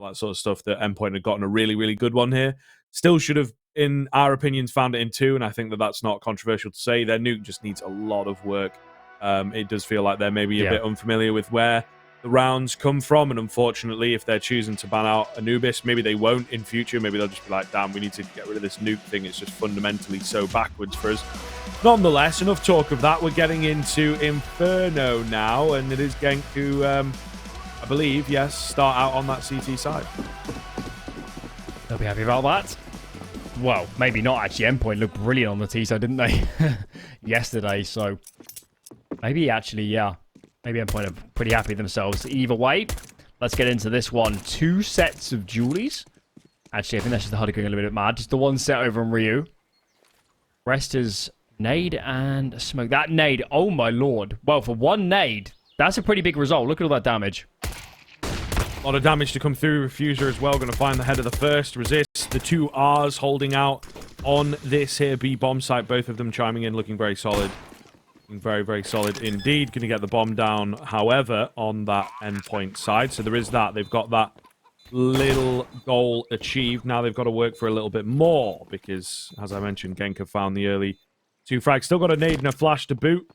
that sort of stuff, that Endpoint had gotten a really, really good one here. Still should have, in our opinions, found it in 2, and I think that that's not controversial to say. Their nuke just needs a lot of work. It does feel like they're maybe a bit unfamiliar with where the rounds come from, and unfortunately, if they're choosing to ban out Anubis, maybe they won't in future. Maybe they'll just be like, damn, we need to get rid of this nuke thing. It's just fundamentally so backwards for us. Nonetheless, enough talk of that. We're getting into Inferno now, and it is Genk who, I believe, yes, start out on that CT side. They'll be happy about that. Well, maybe not actually. Endpoint looked brilliant on the T side, didn't they? Yesterday, so maybe actually, yeah. Maybe Endpoint are pretty happy themselves. Either way, let's get into this one. 2 sets of Julies. Actually, I think that's just the HUD going a little bit mad. Just the 1 set over on Ryu. Rest is nade and smoke. That nade, oh my lord. Well, for 1 nade, that's a pretty big result. Look at all that damage. A lot of damage to come through. Refuser as well. Going to find the head of the first. Resist. The 2 R's holding out on this here B bomb site. Both of them chiming in, looking very solid. Very, very solid indeed. Going to get the bomb down, however, on that Endpoint side. So there is that. They've got that little goal achieved. Now they've got to work for a little bit more because, as I mentioned, Genk have found the early 2 frags. Still got a nade and a flash to boot.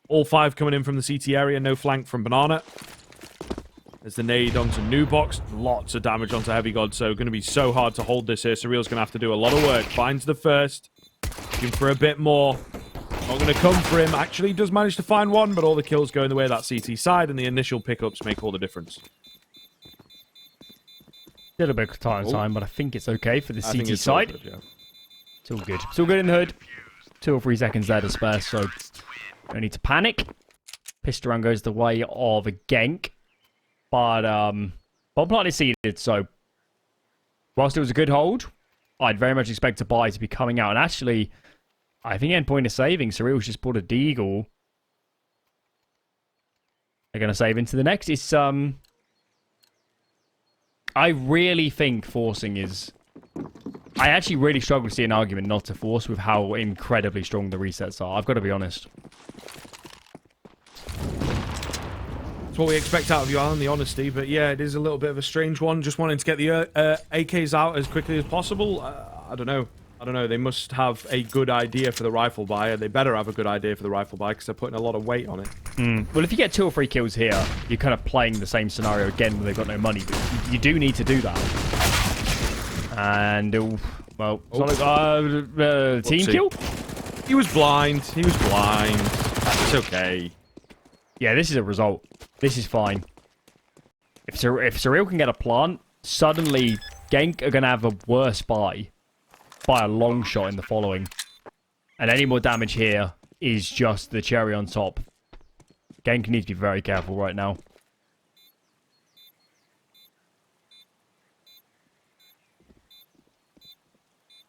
All 5 coming in from the CT area. No flank from Banana. There's the nade onto New Box. Lots of damage onto Heavy God. So going to be so hard to hold this here. Surreal's going to have to do a lot of work. Finds the first. Looking for a bit more. Not going to come for him. Actually does manage to find one, but all the kills go in the way of that CT side, and the initial pickups make all the difference. A little bit of time, but I think it's okay for the CT side. Good, yeah. It's all good. It's all good in the hood. 2 or 3 seconds there to spare, so no need to panic. Pissed around goes the way of a Genk, but bomb plant is seeded, so whilst it was a good hold, I'd very much expect a buy to be coming out, and actually, I think Endpoint is saving. Surreal's just bought a Deagle. They're going to save into the next. It's, I really think forcing is... I actually really struggle to see an argument not to force with how incredibly strong the resets are. I've got to be honest. That's what we expect out of you, Alan, the honesty. But yeah, it is a little bit of a strange one. Just wanting to get the AKs out as quickly as possible. I don't know. They must have a good idea for the rifle buyer. They better have a good idea for the rifle buyer because they're putting a lot of weight on it. Well, if you get 2 or 3 kills here, you're kind of playing the same scenario again where they've got no money. But you do need to do that. And, well, team kill? He was blind. It's okay. Yeah, this is a result. This is fine. If Surreal can get a plant, suddenly Genk are going to have a worse buy by a long shot in the following. And any more damage here is just the cherry on top. Genk needs to be very careful right now.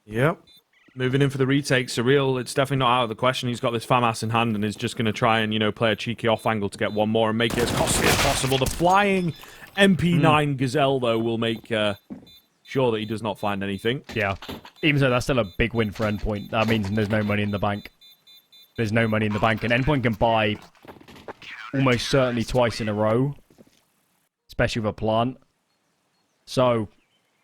Yep. Moving in for the retake. Surreal, it's definitely not out of the question. He's got this FAMAS in hand and is just going to try and, play a cheeky off angle to get one more and make it as costly as possible. The flying MP9 Gazelle, though, will make... sure that he does not find anything. Yeah. Even so, that's still a big win for Endpoint. That means there's no money in the bank. There's no money in the bank. And Endpoint can buy almost certainly twice in a row. Especially with a plant. So,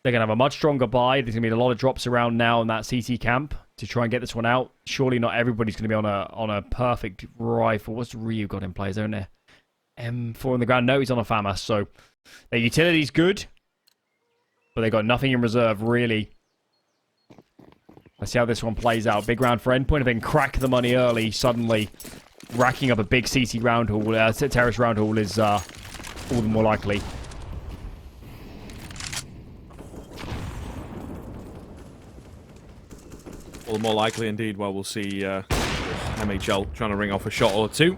they're going to have a much stronger buy. There's going to be a lot of drops around now in that CT camp to try and get this one out. Surely not everybody's going to be on a perfect rifle. What's Ryu got in play? Is there an M4 on the ground? No, he's on a FAMAS. So, their utility's good. But they got nothing in reserve, really. Let's see how this one plays out. Big round for Endpoint. If they can crack the money early, suddenly racking up a big CT round haul, terrace round haul is all the more likely. All the more likely indeed. Well, we'll see MHL trying to ring off a shot or 2.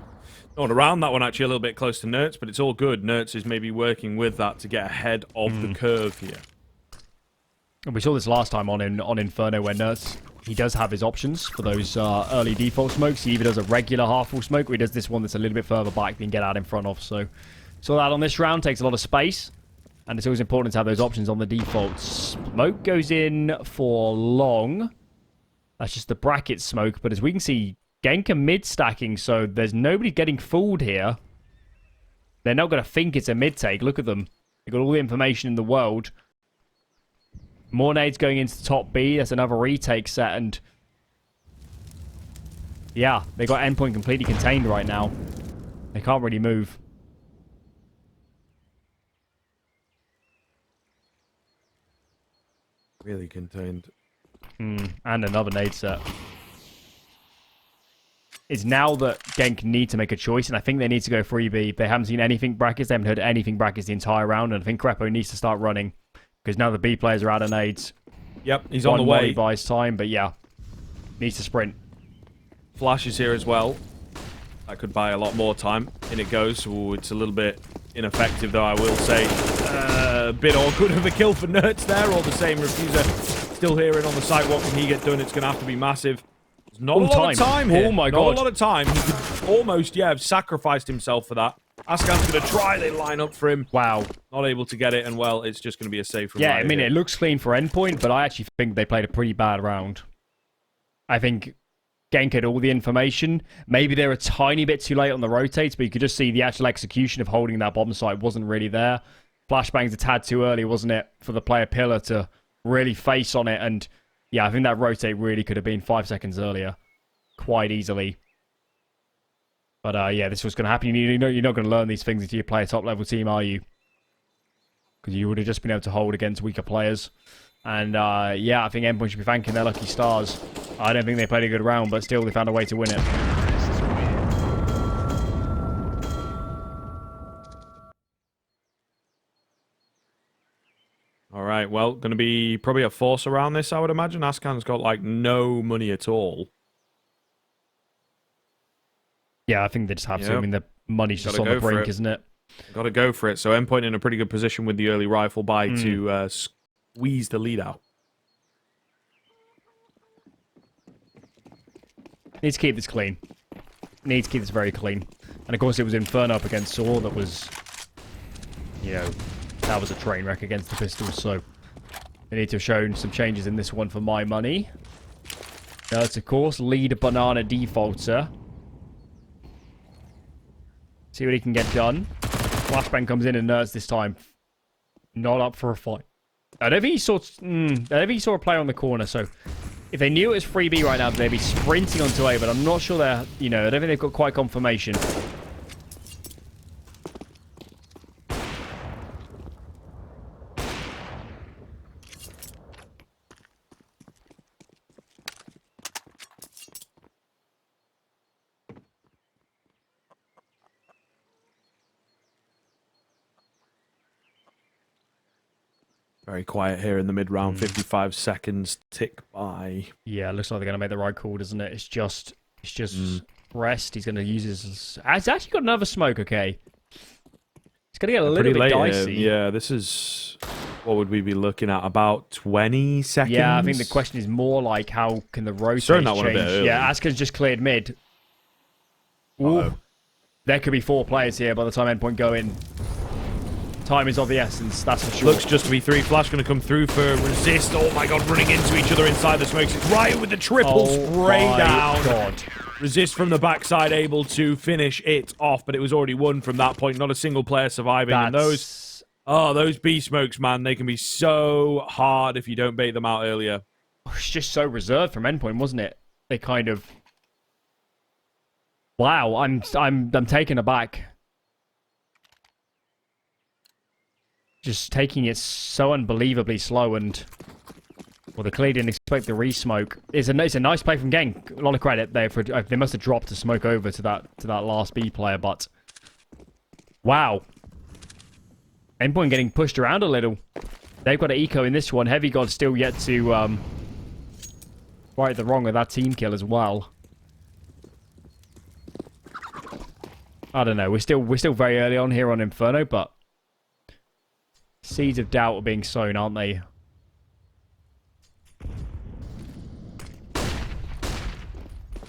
Going around that one actually a little bit close to Nertz, but it's all good. Nertz is maybe working with that to get ahead of the curve here. And we saw this last time on Inferno where Nertz, he does have his options for those early default smokes. He either does a regular half-full smoke or he does this one that's a little bit further back than get out in front of. So that on this round takes a lot of space. And it's always important to have those options on the default. Smoke goes in for long. That's just the bracket smoke. But as we can see, Genk are mid-stacking, so there's nobody getting fooled here. They're not going to think it's a mid-take. Look at them. They got all the information in the world. More nades going into top B. That's another retake set, and yeah, they got Endpoint completely contained right now. They can't really move. Really contained. And another nade set. It's now that Genk need to make a choice, and I think they need to go 3B. They haven't seen anything brackets. They haven't heard anything brackets the entire round, and I think Crepo needs to start running because now the B players are out of nades. Yep, he's on the way. Buys time, but yeah, needs to sprint. Flash is here as well. That could buy a lot more time. In it goes. Ooh, it's a little bit ineffective, though, I will say. A bit awkward of a kill for Nerds there. All the same, Refuser still hearing on the site. What can he get done? It's going to have to be massive. There's not a lot of time here. Oh, my God. Not a lot of time. He could almost, yeah, have sacrificed himself for that. Askan's going to try. They line up for him. Wow. Not able to get it, and, well, it's just going to be a save from Yeah, right I mean, here. it looks clean for Endpoint, but I actually think they played a pretty bad round. I think Genk had all the information. Maybe they're a tiny bit too late on the rotates, but you could just see the actual execution of holding that bomb site wasn't really there. Flashbang's a tad too early, wasn't it, for the player pillar to really face on it. And yeah, I think that rotate really could have been 5 seconds earlier. Quite easily. But yeah, this was going to happen. You're not going to learn these things until you play a top-level team, are you? Because you would have just been able to hold against weaker players. And yeah, I think Endpoint should be thanking their lucky stars. I don't think they played a good round, but still they found a way to win it. All right, well, going to be probably a force around this, I would imagine. Askan's got, like, no money at all. Yeah, I think they just have to. I mean, the money's just on Gotta the go for brink, it. isn't it? Got to go for it. So Endpoint in a pretty good position with the early rifle buy to squeeze the lead out. Needs to keep this clean. Needs to keep this very clean. And of course it was Inferno up against Saw that was, you know, that was a train wreck against the pistols, so they need to have shown some changes in this one for my money. Nerds, of course, lead banana defaulter. See what he can get done. Flashbang comes in and Nerds this time. Not up for a fight. I don't think he saw a player on the corner, so if they knew it was 3B right now, they'd be sprinting onto A, but I'm not sure they're, you know, I don't think they've got quite confirmation. Very quiet here in the mid-round. 55 seconds tick by. Yeah, looks like they're going to make the right call, doesn't it? It's just rest. He's going to use his... He's actually got another smoke, okay. It's going to get a little bit dicey. Yeah, this is... What would we be looking at? About 20 seconds? Yeah, I think the question is more like how can the rotate that one a change? bit early. Yeah, Askan's just cleared mid. Ooh. There could be 4 players here by the time Endpoint go in. Time is of the essence, that's for sure. Looks just to be 3. Flash going to come through for resist. Oh my god, running into each other inside the smokes. It's Riot with the triple spray down. God. Resist from the backside, able to finish it off, but it was already won from that point. Not a single player surviving. And those B smokes, man, they can be so hard if you don't bait them out earlier. It's just so reserved from Endpoint, wasn't it? They kind of... Wow, I'm taken aback. Just taking it so unbelievably slow, and well, the clear didn't expect the re-smoke. It's a nice play from Genk. A lot of credit there for they must have dropped to smoke over to that last B player, but wow, Endpoint getting pushed around a little. They've got an eco in this one. Heavy God still yet to right the wrong with that team kill as well. I don't know. We're still very early on here on Inferno, but seeds of doubt are being sown, aren't they?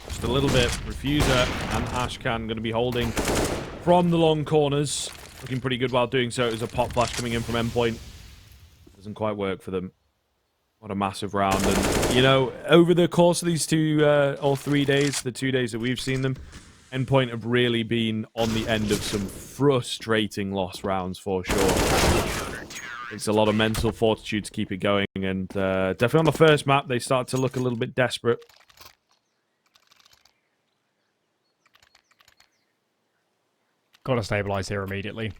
Just a little bit. Refuser and Ashkan going to be holding from the long corners. Looking pretty good while doing so. It was a pop flash coming in from Endpoint. Doesn't quite work for them. What a massive round. And, you know, over the course of these 2 or 3 days, the 2 days that we've seen them, Endpoint have really been on the end of some frustrating lost rounds for sure. It's a lot of mental fortitude to keep it going, and definitely on the first map, they start to look a little bit desperate. Got to stabilize here immediately.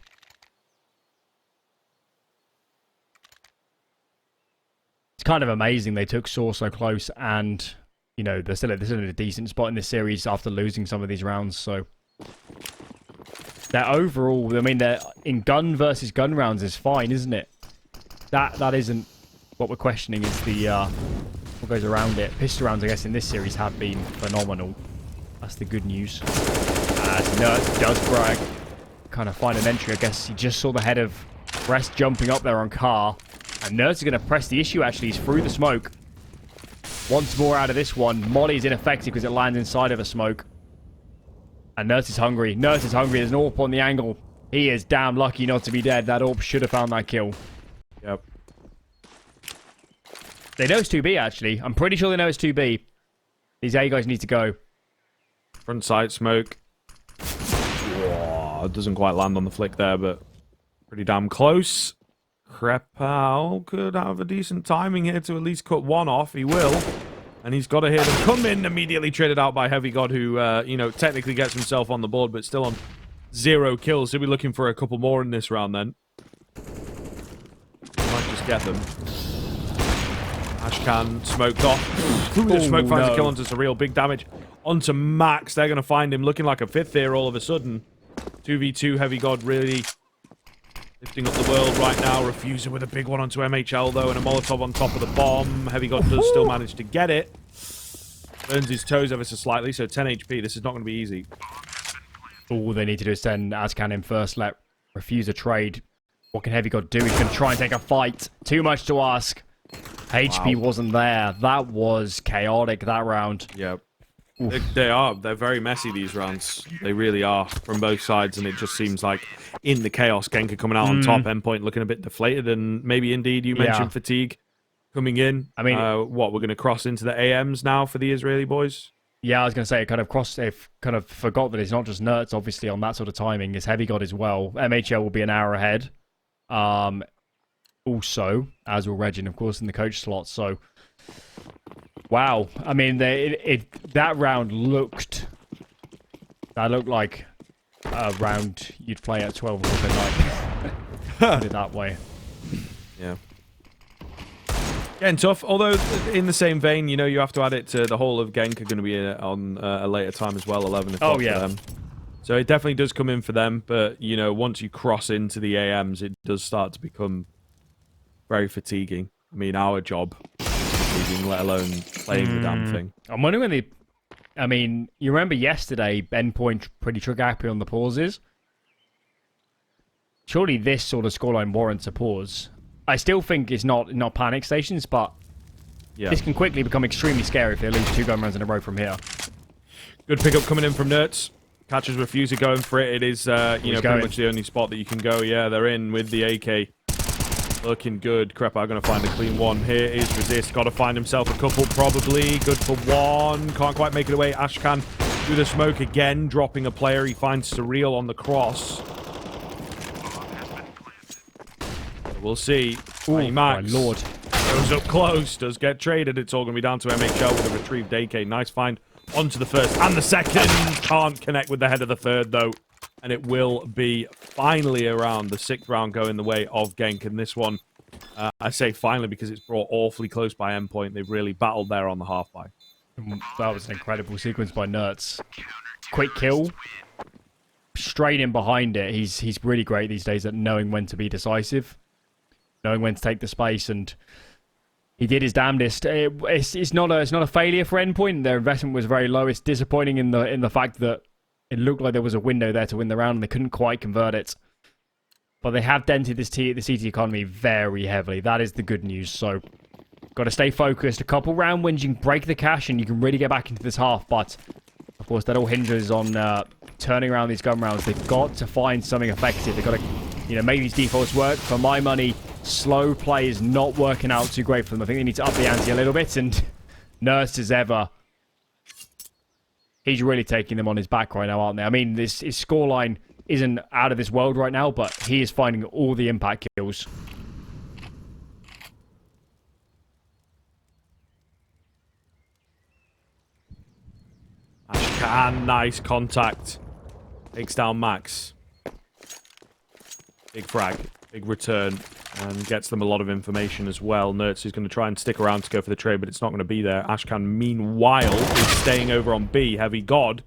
It's kind of amazing they took Source so close, and you know they're still in a decent spot in this series after losing some of these rounds. So they're overall, I mean, they're in gun versus gun rounds is fine, isn't it? That isn't what we're questioning. Is the what goes around it. Pistol rounds, I guess, in this series have been phenomenal. That's the good news. As Nerd does brag, kind of find an entry. I guess he just saw the head of Rest jumping up there on car. And Nerds are going to press the issue, actually. He's through the smoke. Once more out of this one. Molly is ineffective because it lands inside of a smoke. And Nerds is hungry. Nerds is hungry. There's an AWP on the angle. He is damn lucky not to be dead. That AWP should have found that kill. Yep. They know it's 2B, actually. I'm pretty sure they know it's 2B. These A guys need to go. Front side smoke. Whoa, it doesn't quite land on the flick there, but pretty damn close. Krepal could have a decent timing here to at least cut one off. He will. And he's got to hear them come in, immediately traded out by Heavy God, who, you know, technically gets himself on the board, but still on 0 kills. He'll be looking for a couple more in this round then. Might just get them. Ashcan smoked off. Through the smoke, finds a kill onto Surreal. Big damage onto Max. They're going to find him looking like a fifth here all of a sudden. 2v2, Heavy God really lifting up the world right now. Refuser with a big one onto MHL, though, and a Molotov on top of the bomb. Heavy God does still manage to get it. Burns his toes ever so slightly, so 10 HP. This is not going to be easy. All they need to do is send Azcan in first, let Refuser trade. What can Heavy God do? He's going to try and take a fight. Too much to ask. HP wasn't there. That was chaotic, that round. Yep. They are. They're very messy, these rounds. They really are, from both sides, and it just seems like in the chaos, Genk are coming out on top, Endpoint looking a bit deflated, and maybe indeed you mentioned fatigue coming in. I mean, what, we're going to cross into the AMs now for the Israeli boys? Yeah, I was going to say, it kind of crossed, they've kind of forgot that it's not just Nerds, obviously, on that sort of timing. It's Heavy God as well. MHL will be an hour ahead. Also, as will Regin, of course, in the coach slot. So, wow. I mean, that round looked like a round you'd play at 12 o'clock at night. Put it that way. Yeah. Getting tough. Although, in the same vein, you know, you have to add it to the whole of Genk are going to be on a later time as well, 11 o'clock for them. So it definitely does come in for them. But, you know, once you cross into the AMs, it does start to become very fatiguing. I mean, our job is fatiguing, let alone playing the damn thing. I'm wondering when I mean, you remember yesterday, Endpoint pretty trigger happy on the pauses. Surely this sort of scoreline warrants a pause. I still think it's not panic stations, but this can quickly become extremely scary if they lose 2 gun rounds in a row from here. Good pickup coming in from Nerds. Catches Refuser going for it. It is, you know, pretty much the only spot that you can go. Yeah, they're in with the AK. Looking good. Krepar going to find a clean one. Here is Resist. Got to find himself a couple, probably. Good for one. Can't quite make it away. Ashcan through the smoke again, dropping a player. He finds Surreal on the cross. We'll see. Ooh, Max. my lord. Goes up close. Does get traded. It's all going to be down to MHL with a retrieved AK. Nice find onto the first and the second. Can't connect with the head of the third, though. And it will be finally around the 6th round going the way of Genk. And this one, I say finally because it's brought awfully close by Endpoint. They've really battled there on the half-by. That was an incredible sequence by Nerds. Quick kill. Straight in behind it. He's really great these days at knowing when to be decisive. Knowing when to take the space, and he did his damnedest. It's not a failure for Endpoint. Their investment was very low. It's disappointing in the fact that it looked like there was a window there to win the round, and they couldn't quite convert it. But they have dented the CT economy very heavily. That is the good news. So, got to stay focused. A couple round wins, you can break the cash, and you can really get back into this half. But of course, that all hinges on turning around these gun rounds. They've got to find something effective. They've got to, you know, make these defaults work. For my money, slow play is not working out too great for them. I think they need to up the ante a little bit. And Nurse as ever he's really taking them on his back right now, aren't they? I mean, his scoreline isn't out of this world right now, but he is finding all the impact kills. Ashkan, nice contact. Takes down Max. Big frag, big return, and gets them a lot of information as well. Nertz is going to try and stick around to go for the trade, but it's not going to be there. Ashkan, meanwhile, is staying over on B. Heavy God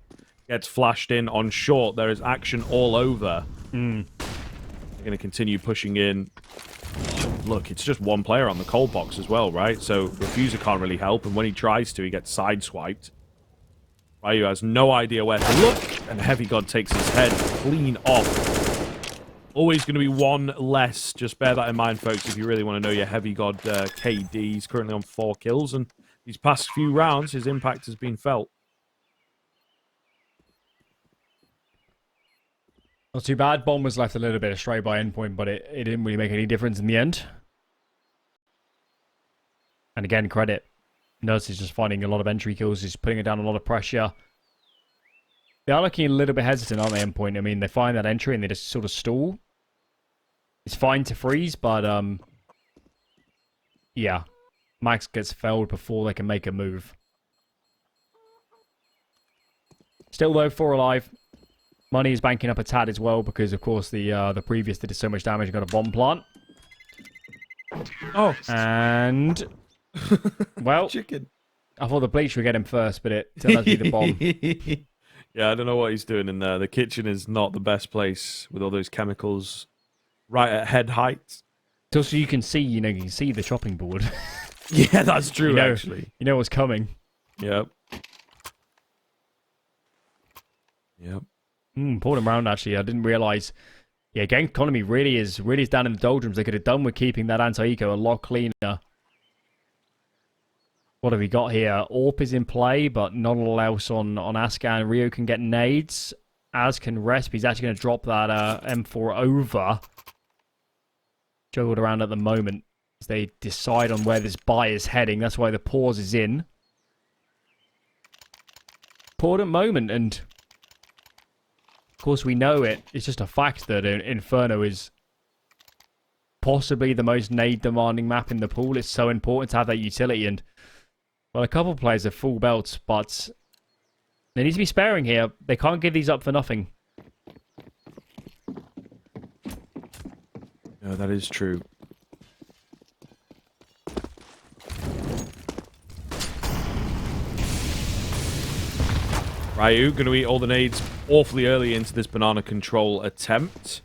gets flashed in on short. There is action all over. They're going to continue pushing in. Look, it's just one player on the cold box as well, right? So Refuser can't really help, and when he tries to, he gets sideswiped. Ryu has no idea where to look, and Heavy God takes his head clean off. Always going to be one less. Just bear that in mind, folks, if you really want to know your Heavy God KD. He's currently on 4 kills, and these past few rounds, his impact has been felt. Not too bad. Bomb was left a little bit astray by Endpoint, but it didn't really make any difference in the end. And again, credit. Nurse is just finding a lot of entry kills. He's putting it down a lot of pressure. They are looking a little bit hesitant, aren't they, Endpoint? I mean, they find that entry and they just sort of stall. It's fine to freeze, but, yeah. Max gets felled before they can make a move. Still, though, 4 alive. Money is banking up a tad as well because, of course, the previous did so much damage and got a bomb plant. Oh. And, well, Chicken. I thought the bleach would get him first, but it turned out to be the bomb. Yeah, I don't know what he's doing in there. The kitchen is not the best place with all those chemicals right at head height. So you can see, you can see the chopping board. Yeah, that's true, actually. You know what's coming. Yep. Yep. Pulled him around, actually. I didn't realise. Yeah, Genk economy really is down in the doldrums. They could have done with keeping that anti-eco a lot cleaner. What have we got here? AWP is in play, but not all else on Ascan. Rio can get nades. Az can rest. He's actually going to drop that M4 over. Juggled around at the moment as they decide on where this buy is heading. That's why the pause is in. Important moment, and of course we know it. It's just a fact that Inferno is possibly the most nade-demanding map in the pool. It's so important to have that utility, and well, a couple of players have full belts, but they need to be sparing here. They can't give these up for nothing. No, that is true. Ryu going to eat all the nades awfully early into this banana control attempt.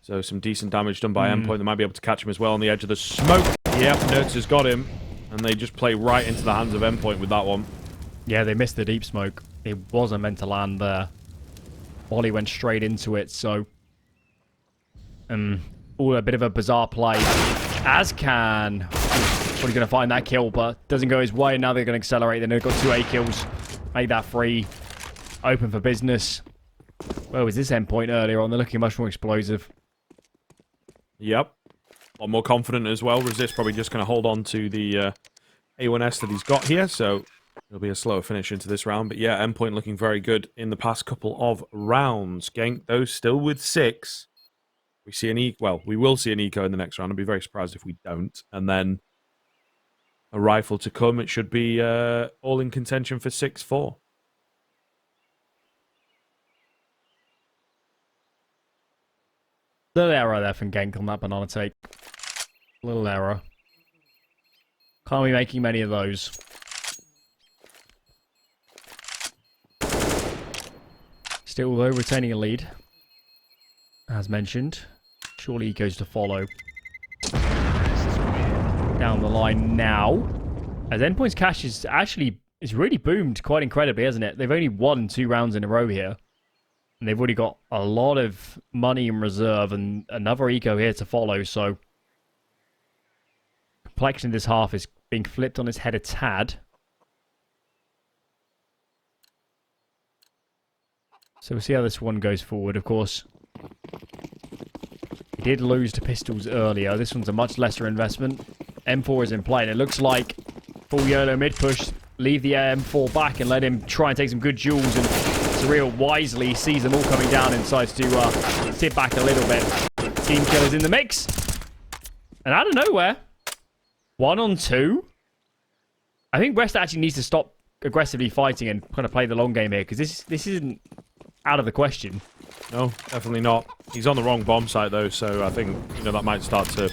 So some decent damage done by Endpoint. They might be able to catch him as well on the edge of the smoke. Yep, Nertz has got him. And they just play right into the hands of Endpoint with that one. Yeah, they missed the deep smoke. It wasn't meant to land there. Wally went straight into it, so... a bit of a bizarre play. Ascan probably going to find that kill, but doesn't go his way. Now they're going to accelerate. Then they've got 2 A kills. Make that free. Open for business. Where was this Endpoint earlier on? They're looking much more explosive. Yep. A lot more confident as well. Resist probably just going to hold on to the A1S that he's got here, so it'll be a slower finish into this round. But yeah, Endpoint looking very good in the past couple of rounds. Genk, though, still with 6. We see an we will see an eco in the next round. I'd be very surprised if we don't. And then a rifle to come. It should be all in contention for 6-4. Little error there from Genk on that banana take. Little error. Can't be making many of those. Still, though, retaining a lead. As mentioned. Surely Eco's to follow. Down the line now. As Endpoint's cash is actually... It's really boomed quite incredibly, hasn't it? They've only won 2 rounds in a row here. And they've already got a lot of money in reserve and another eco here to follow, so... Complexion this half is being flipped on its head a tad. So we'll see how this one goes forward, of course. He did lose to pistols earlier. This one's a much lesser investment. M4 is in play, and it looks like full YOLO mid push. leave the M4 back and let him try and take some good duels. And Surreal wisely sees them all coming down and decides to sit back a little bit. Team killers in the mix. And out of nowhere, 1-on-2. I think West actually needs to stop aggressively fighting and kind of play the long game here, because this isn't out of the question. No, definitely not. He's on the wrong bomb site, though, so I think, that might start to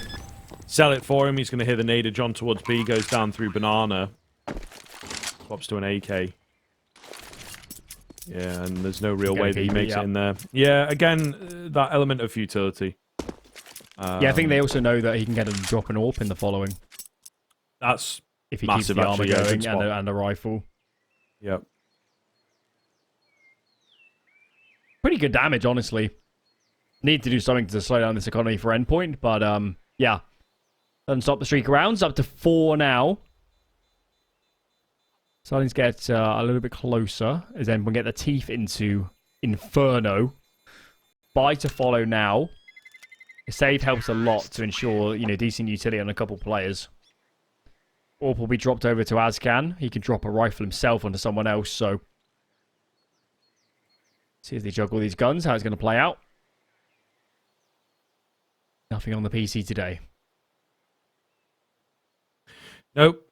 sell it for him. He's going to hear the nade of John towards B, goes down through Banana. Swaps to an AK. Yeah, and there's no real way that he makes it in there. Yeah, again, that element of futility. Yeah, I think they also know that he can get a drop an AWP in the following. That's if he massive, keeps the armor actually, going and a rifle. Yep. Pretty good damage, honestly. Need to do something to slow down this economy for Endpoint, but yeah. Doesn't stop the streak of rounds. Up to 4 now. Starting to get a little bit closer as Endpoint get the teeth into Inferno. Buy to follow now. A save helps a lot to ensure, decent utility on a couple players. AWP will be dropped over to Azcan. He can drop a rifle himself onto someone else, so... See as they juggle these guns, how it's going to play out. Nothing on the PC today. Nope.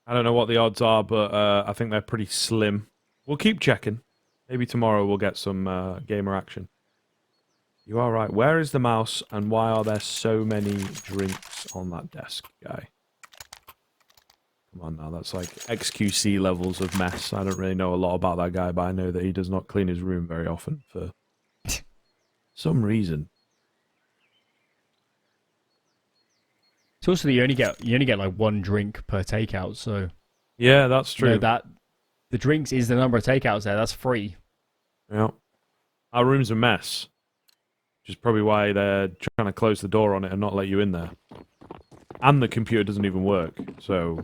I don't know what the odds are, but I think they're pretty slim. We'll keep checking. Maybe tomorrow we'll get some gamer action. You are right. Where is the mouse, and why are there so many drinks on that desk, guy? Come on now, that's like XQC levels of mess. I don't really know a lot about that guy, but I know that he does not clean his room very often for some reason. It's also that you only get like 1 drink per takeout, so yeah, that's true. That the drinks is the number of takeouts there. That's free. Yeah, our room's a mess, which is probably why they're trying to close the door on it and not let you in there. And the computer doesn't even work, so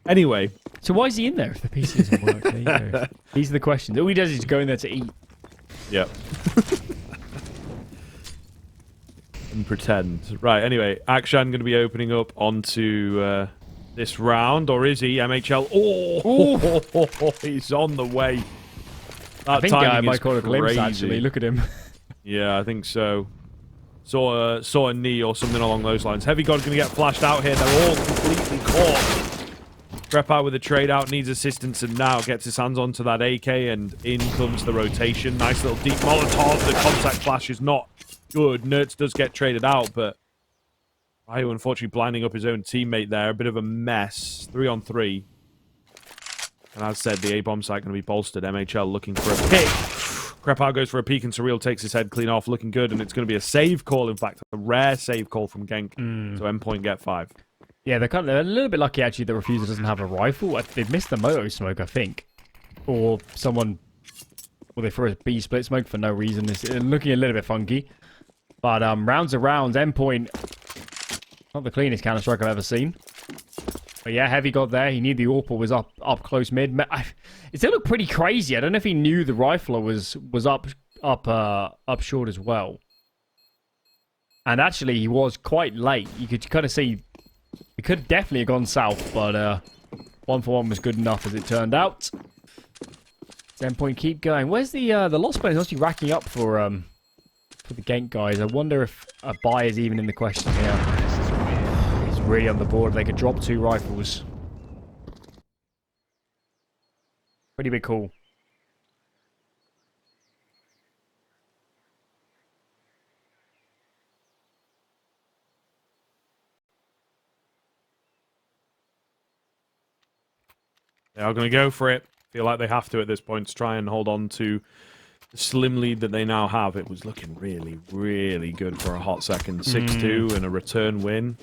Anyway, so why is he in there if the PC doesn't work? There you go. These are the questions. All he does is go in there to eat. Yep. And pretend. Right, anyway, Akshan going to be opening up onto this round, or is he? MHL. Oh, he's on the way. That I think I might call a glimpse, actually. Look at him. Yeah, I think so. Saw a knee or something along those lines. Heavy God's going to get flashed out here. They're all completely caught. Prep out with a trade out, needs assistance, and now gets his hands onto that AK, and in comes the rotation. Nice little deep Molotov. The contact flash is not good. Nerds does get traded out, but Ryu unfortunately blinding up his own teammate there. A bit of a mess. 3-on-3. And as said, the A-bomb site going to be bolstered. MHL looking for a pick. Krepau goes for a peek, and Surreal takes his head clean off, looking good, and it's going to be a save call, in fact. A rare save call from Genk. So Endpoint get 5. Yeah, they're a little bit lucky, actually, that Refuser doesn't have a rifle. They've missed the moto smoke, I think. Or someone... Well, they threw a B split smoke for no reason. It's looking a little bit funky. But rounds and rounds, Endpoint... Not the cleanest Counter-Strike I've ever seen. But yeah, Heavy got there. He knew the AWP was up close mid. It still looked pretty crazy. I don't know if he knew the rifler was up short as well. And actually, he was quite late. You could kind of see it could definitely have gone south, but 1-for-1 was good enough as it turned out. Endpoint keep going. Where's the loss bonus? Must be racking up for the Genk guys. I wonder if a buy is even in the question here. Really on the board. They could drop 2 rifles. Pretty big call. They are going to go for it. Feel like they have to at this point to try and hold on to the slim lead that they now have. It was looking really, really good for a hot second. 6-2 and a return win.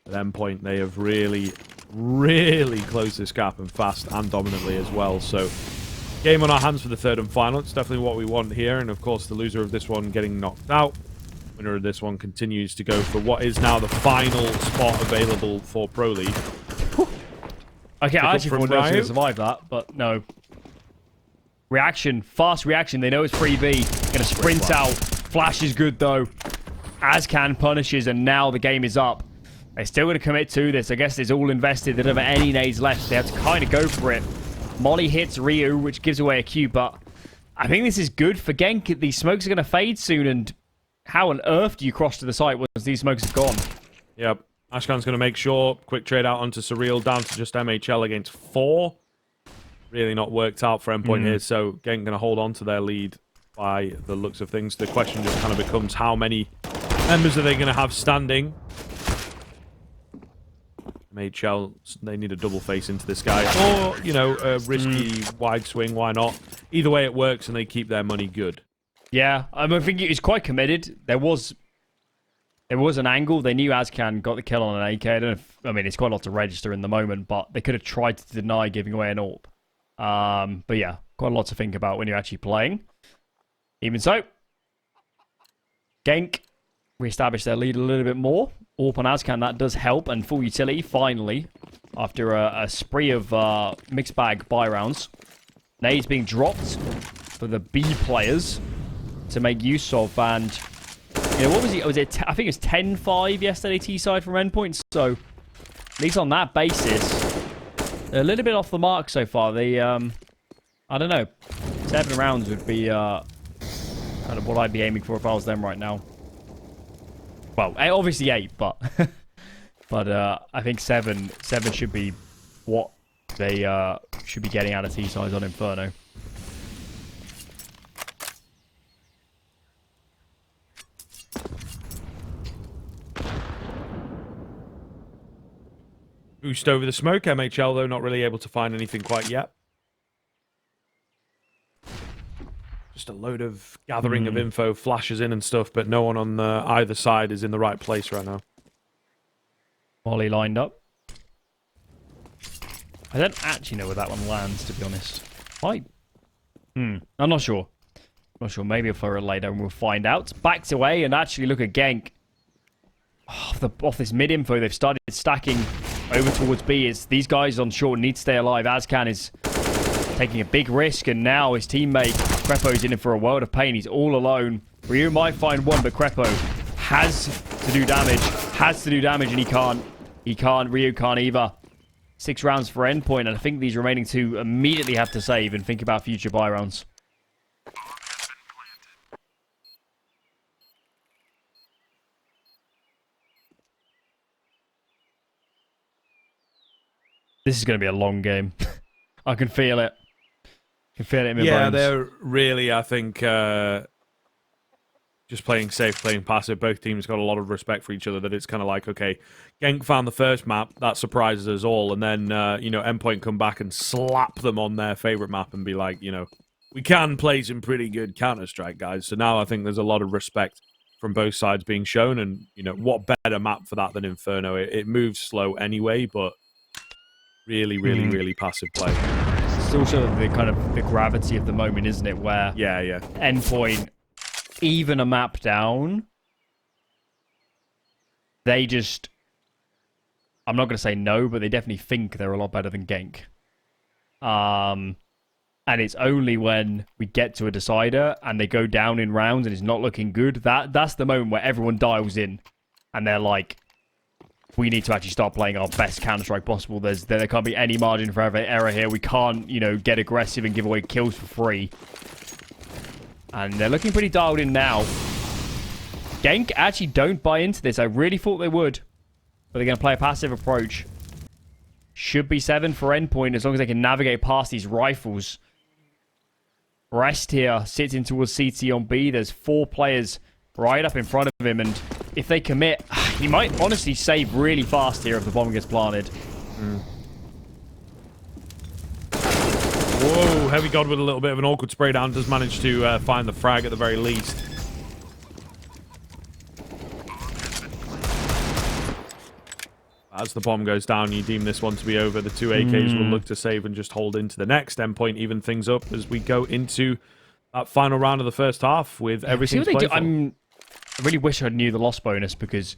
At Endpoint, they have really, really closed this gap, and fast and dominantly as well. So, game on our hands for the 3rd and final. It's definitely what we want here. And of course, the loser of this one getting knocked out. Winner of this one continues to go for what is now the final spot available for Pro League. Okay, I actually thought they were going to survive that, but no. Reaction, fast reaction. They know it's free B. Going to sprint out. Flash is good though. Azcan punishes, and now the game is up. They're still going to commit to this. I guess it's all invested. They don't have any nades left. They have to kind of go for it. Molly hits Ryu, which gives away a Q, but I think this is good for Genk. These smokes are going to fade soon, and how on earth do you cross to the site once these smokes are gone? Yep. Ashkan's going to make sure. Quick trade out onto Surreal, down to just MHL against 4. Really not worked out for Endpoint here, so Genk going to hold on to their lead by the looks of things. The question just kind of becomes how many members are they going to have standing? MHL, they need a double face into this guy. Or, you know, a risky wide swing, why not? Either way it works and they keep their money good. Yeah, I think he's quite committed. There was an angle. They knew Azcan got the kill on an AK. I don't know if, I mean, it's quite a lot to register in the moment, but they could have tried to deny giving away an AWP. But yeah, quite a lot to think about when you're actually playing. Even so, Genk reestablish their lead a little bit more. AWP on Azcan, that does help. And full utility, finally, after a spree of mixed bag buy rounds. Nades being dropped for the B players to make use of. And, you know, what was it? I think it was 10-5 yesterday T-side from Endpoint. So, at least on that basis, they're a little bit off the mark so far. They, I don't know. 7 rounds would be kind of what I'd be aiming for if I was them right now. Well, obviously 8, but I think 7 should be what they should be getting out of T-sides on Inferno. Boost over the smoke. MHL, though, not really able to find anything quite yet. Just a load of gathering of info, flashes in and stuff, but no one on either side is in the right place right now. Molly lined up. I don't actually know where that one lands, to be honest. I'm not sure. Maybe if I throw it later and we'll find out. Backed away and actually look at Genk. Off this mid info, they've started stacking over towards B. It's these guys on short need to stay alive. Azcan is taking a big risk, and now his teammate Crepo's in for a world of pain. He's all alone. Ryu might find one, but Crepo has to do damage, and he can't. Ryu can't either. 6 rounds for Endpoint, and I think these remaining 2 immediately have to save and think about future buy rounds. This is going to be a long game. I can feel it. I can feel it in my bones. Yeah, they're really, I think, just playing safe, playing passive. Both teams got a lot of respect for each other, that it's kind of like, okay, Genk found the first map, that surprises us all, and then, you know, Endpoint come back and slap them on their favorite map and be like, you know, we can play some pretty good Counter-Strike, guys. So now I think there's a lot of respect from both sides being shown, and, you know, what better map for that than Inferno? It moves slow anyway, but really, really passive play. It's also the kind of the gravity of the moment, isn't it? Where Endpoint, even a map down, they just, I'm not going to say no, but they definitely think they're a lot better than Genk. And it's only when we get to a decider and they go down in rounds and it's not looking good, that's the moment where everyone dials in and they're like, we need to actually start playing our best Counter-Strike possible. There can't be any margin for error here. We can't, you know, get aggressive and give away kills for free. And they're looking pretty dialed in now. Genk actually don't buy into this. I really thought they would. But they're going to play a passive approach. Should be 7 for Endpoint as long as they can navigate past these rifles. Rest here sits in towards CT on B. There's 4 players right up in front of him, and if they commit, he might honestly save really fast here if the bomb gets planted. Whoa, Heavy God with a little bit of an awkward spray down does manage to find the frag at the very least. As the bomb goes down, you deem this one to be over. The 2 AKs will look to save and just hold into the next. Endpoint even things up as we go into that final round of the first half with everything to play for. I really wish I knew the loss bonus, because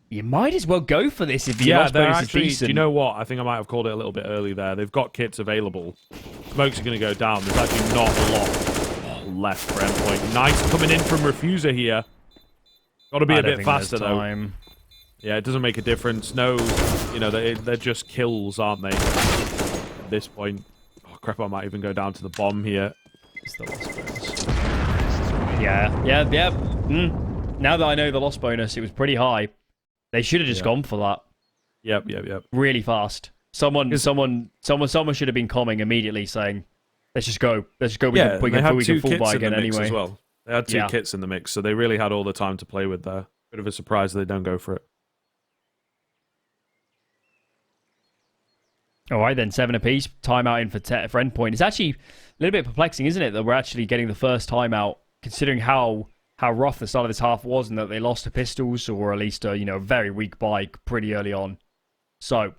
you might as well go for this if the loss bonus is decent. Do you know what? I think I might have called it a little bit early there. They've got kits available. Smokes are going to go down. There's actually not a lot left for Endpoint. Nice coming in from Refuser here. Got to be a bit faster, though. Yeah, it doesn't make a difference. No, you know, they're just kills, aren't they? At this point. Oh, crap, I might even go down to the bomb here. It's the loss bonus. Yeah. Now that I know the loss bonus, it was pretty high. They should have just gone for that. Yep. Really fast. Someone should have been coming immediately saying, let's just go. We can full buy again anyway. As well. They had two kits in the mix, so they really had all the time to play with there. Bit of a surprise they don't go for it. All right, then 7 apiece. Timeout in for Endpoint. It's actually a little bit perplexing, isn't it, that we're actually getting the first timeout, considering how rough the start of this half was, and that they lost to Pistols, or at least a very weak bike pretty early on. So,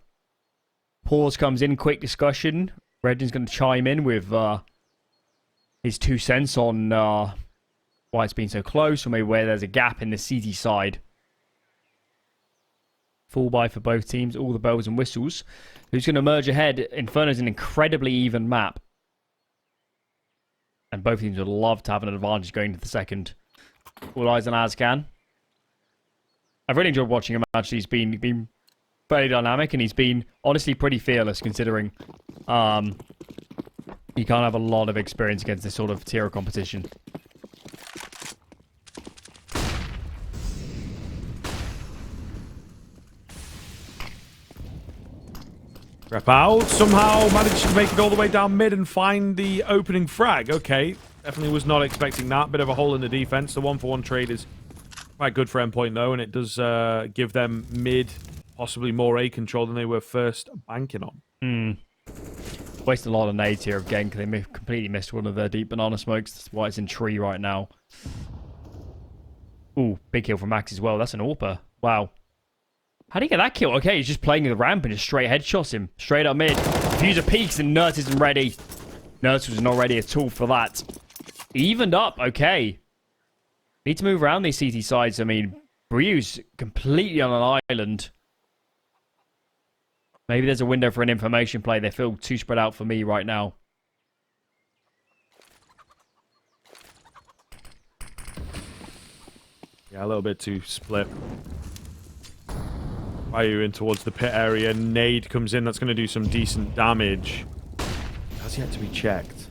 pause comes in. Quick discussion. Redden's going to chime in with his 2 cents on why it's been so close, or maybe where there's a gap in the CT side. Full buy for both teams, all the bells and whistles. Who's going to merge ahead? Inferno's an incredibly even map. And both teams would love to have an advantage going into the second. All eyes on Azcan. I've really enjoyed watching him, actually. He's been very dynamic, and he's been honestly pretty fearless, considering he can't have a lot of experience against this sort of tier of competition. Rep out. Somehow managed to make it all the way down mid and find the opening frag. Okay. Definitely was not expecting that. Bit of a hole in the defense. The 1-for-1 trade is quite good for Endpoint, though, and it does give them mid, possibly more A control than they were first banking on. Wasted a lot of nades here of Genk. They completely missed one of their deep banana smokes. That's why it's in tree right now. Ooh, big kill from Max as well. That's an AWPer. Wow. How did he get that kill? Okay, he's just playing the ramp and just straight headshots him. Straight up mid. Fuser peeks and Nurse isn't ready. Nurse was not ready at all for that. Evened up. Okay. Need to move around these CT sides. I mean, Brieu's completely on an island. Maybe there's a window for an information play. They feel too spread out for me right now. Yeah, a little bit too split. Ryu in towards the pit area. Nade comes in. That's going to do some decent damage. Has yet to be checked.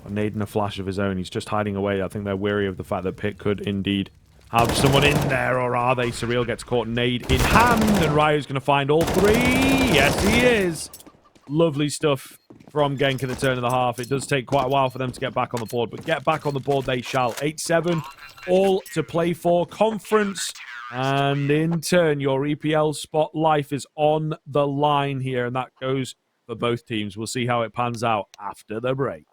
A nade and a flash of his own. He's just hiding away. I think they're wary of the fact that pit could indeed have someone in there, or are they? Surreal gets caught nade in hand, and Ryu's going to find all 3. Yes, he is. Lovely stuff from Genk in the turn of the half. It does take quite a while for them to get back on the board, but get back on the board they shall. 8-7, all to play for. Conference. And in turn, your EPL spot life is on the line here, and that goes for both teams. We'll see how it pans out after the break.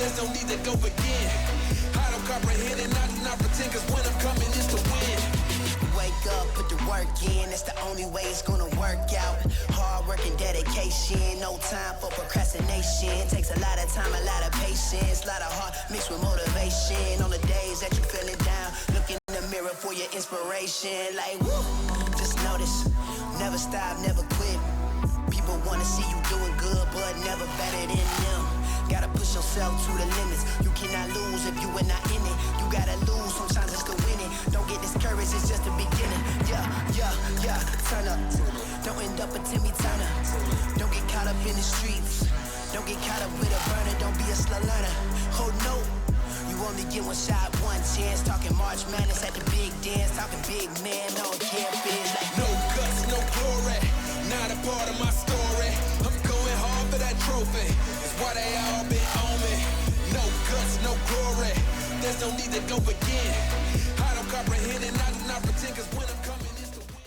There's no need to go begin. I don't comprehend and I do not pretend, cause when I'm coming is to win. Wake up, put the work in, that's the only way it's gonna work out. Hard work and dedication, no time for procrastination. Takes a lot of time, a lot of patience, a lot of heart mixed with motivation. On the days that you feeling down, look in the mirror for your inspiration. Like, woo, just notice, never stop, never quit. People wanna see you doing good, but never better than them. Gotta push yourself to the limits. You cannot lose if you are not in it. You gotta lose, sometimes it's to win it. Don't get discouraged, it's just the beginning. Yeah, turn up. Don't end up a Timmy Turner. Don't get caught up in the streets. Don't get caught up with a burner, don't be a slow learner. Oh no, you only get one shot, one chance. Talking March Madness at the big dance. Talking big man, I don't care if it's like no guts, no glory. Not a part of my story. I'm going hard for that trophy. It's why they all been on me. No guts, no glory. There's no need to go again. I don't comprehend and I do not pretend, cause when I'm coming is to win.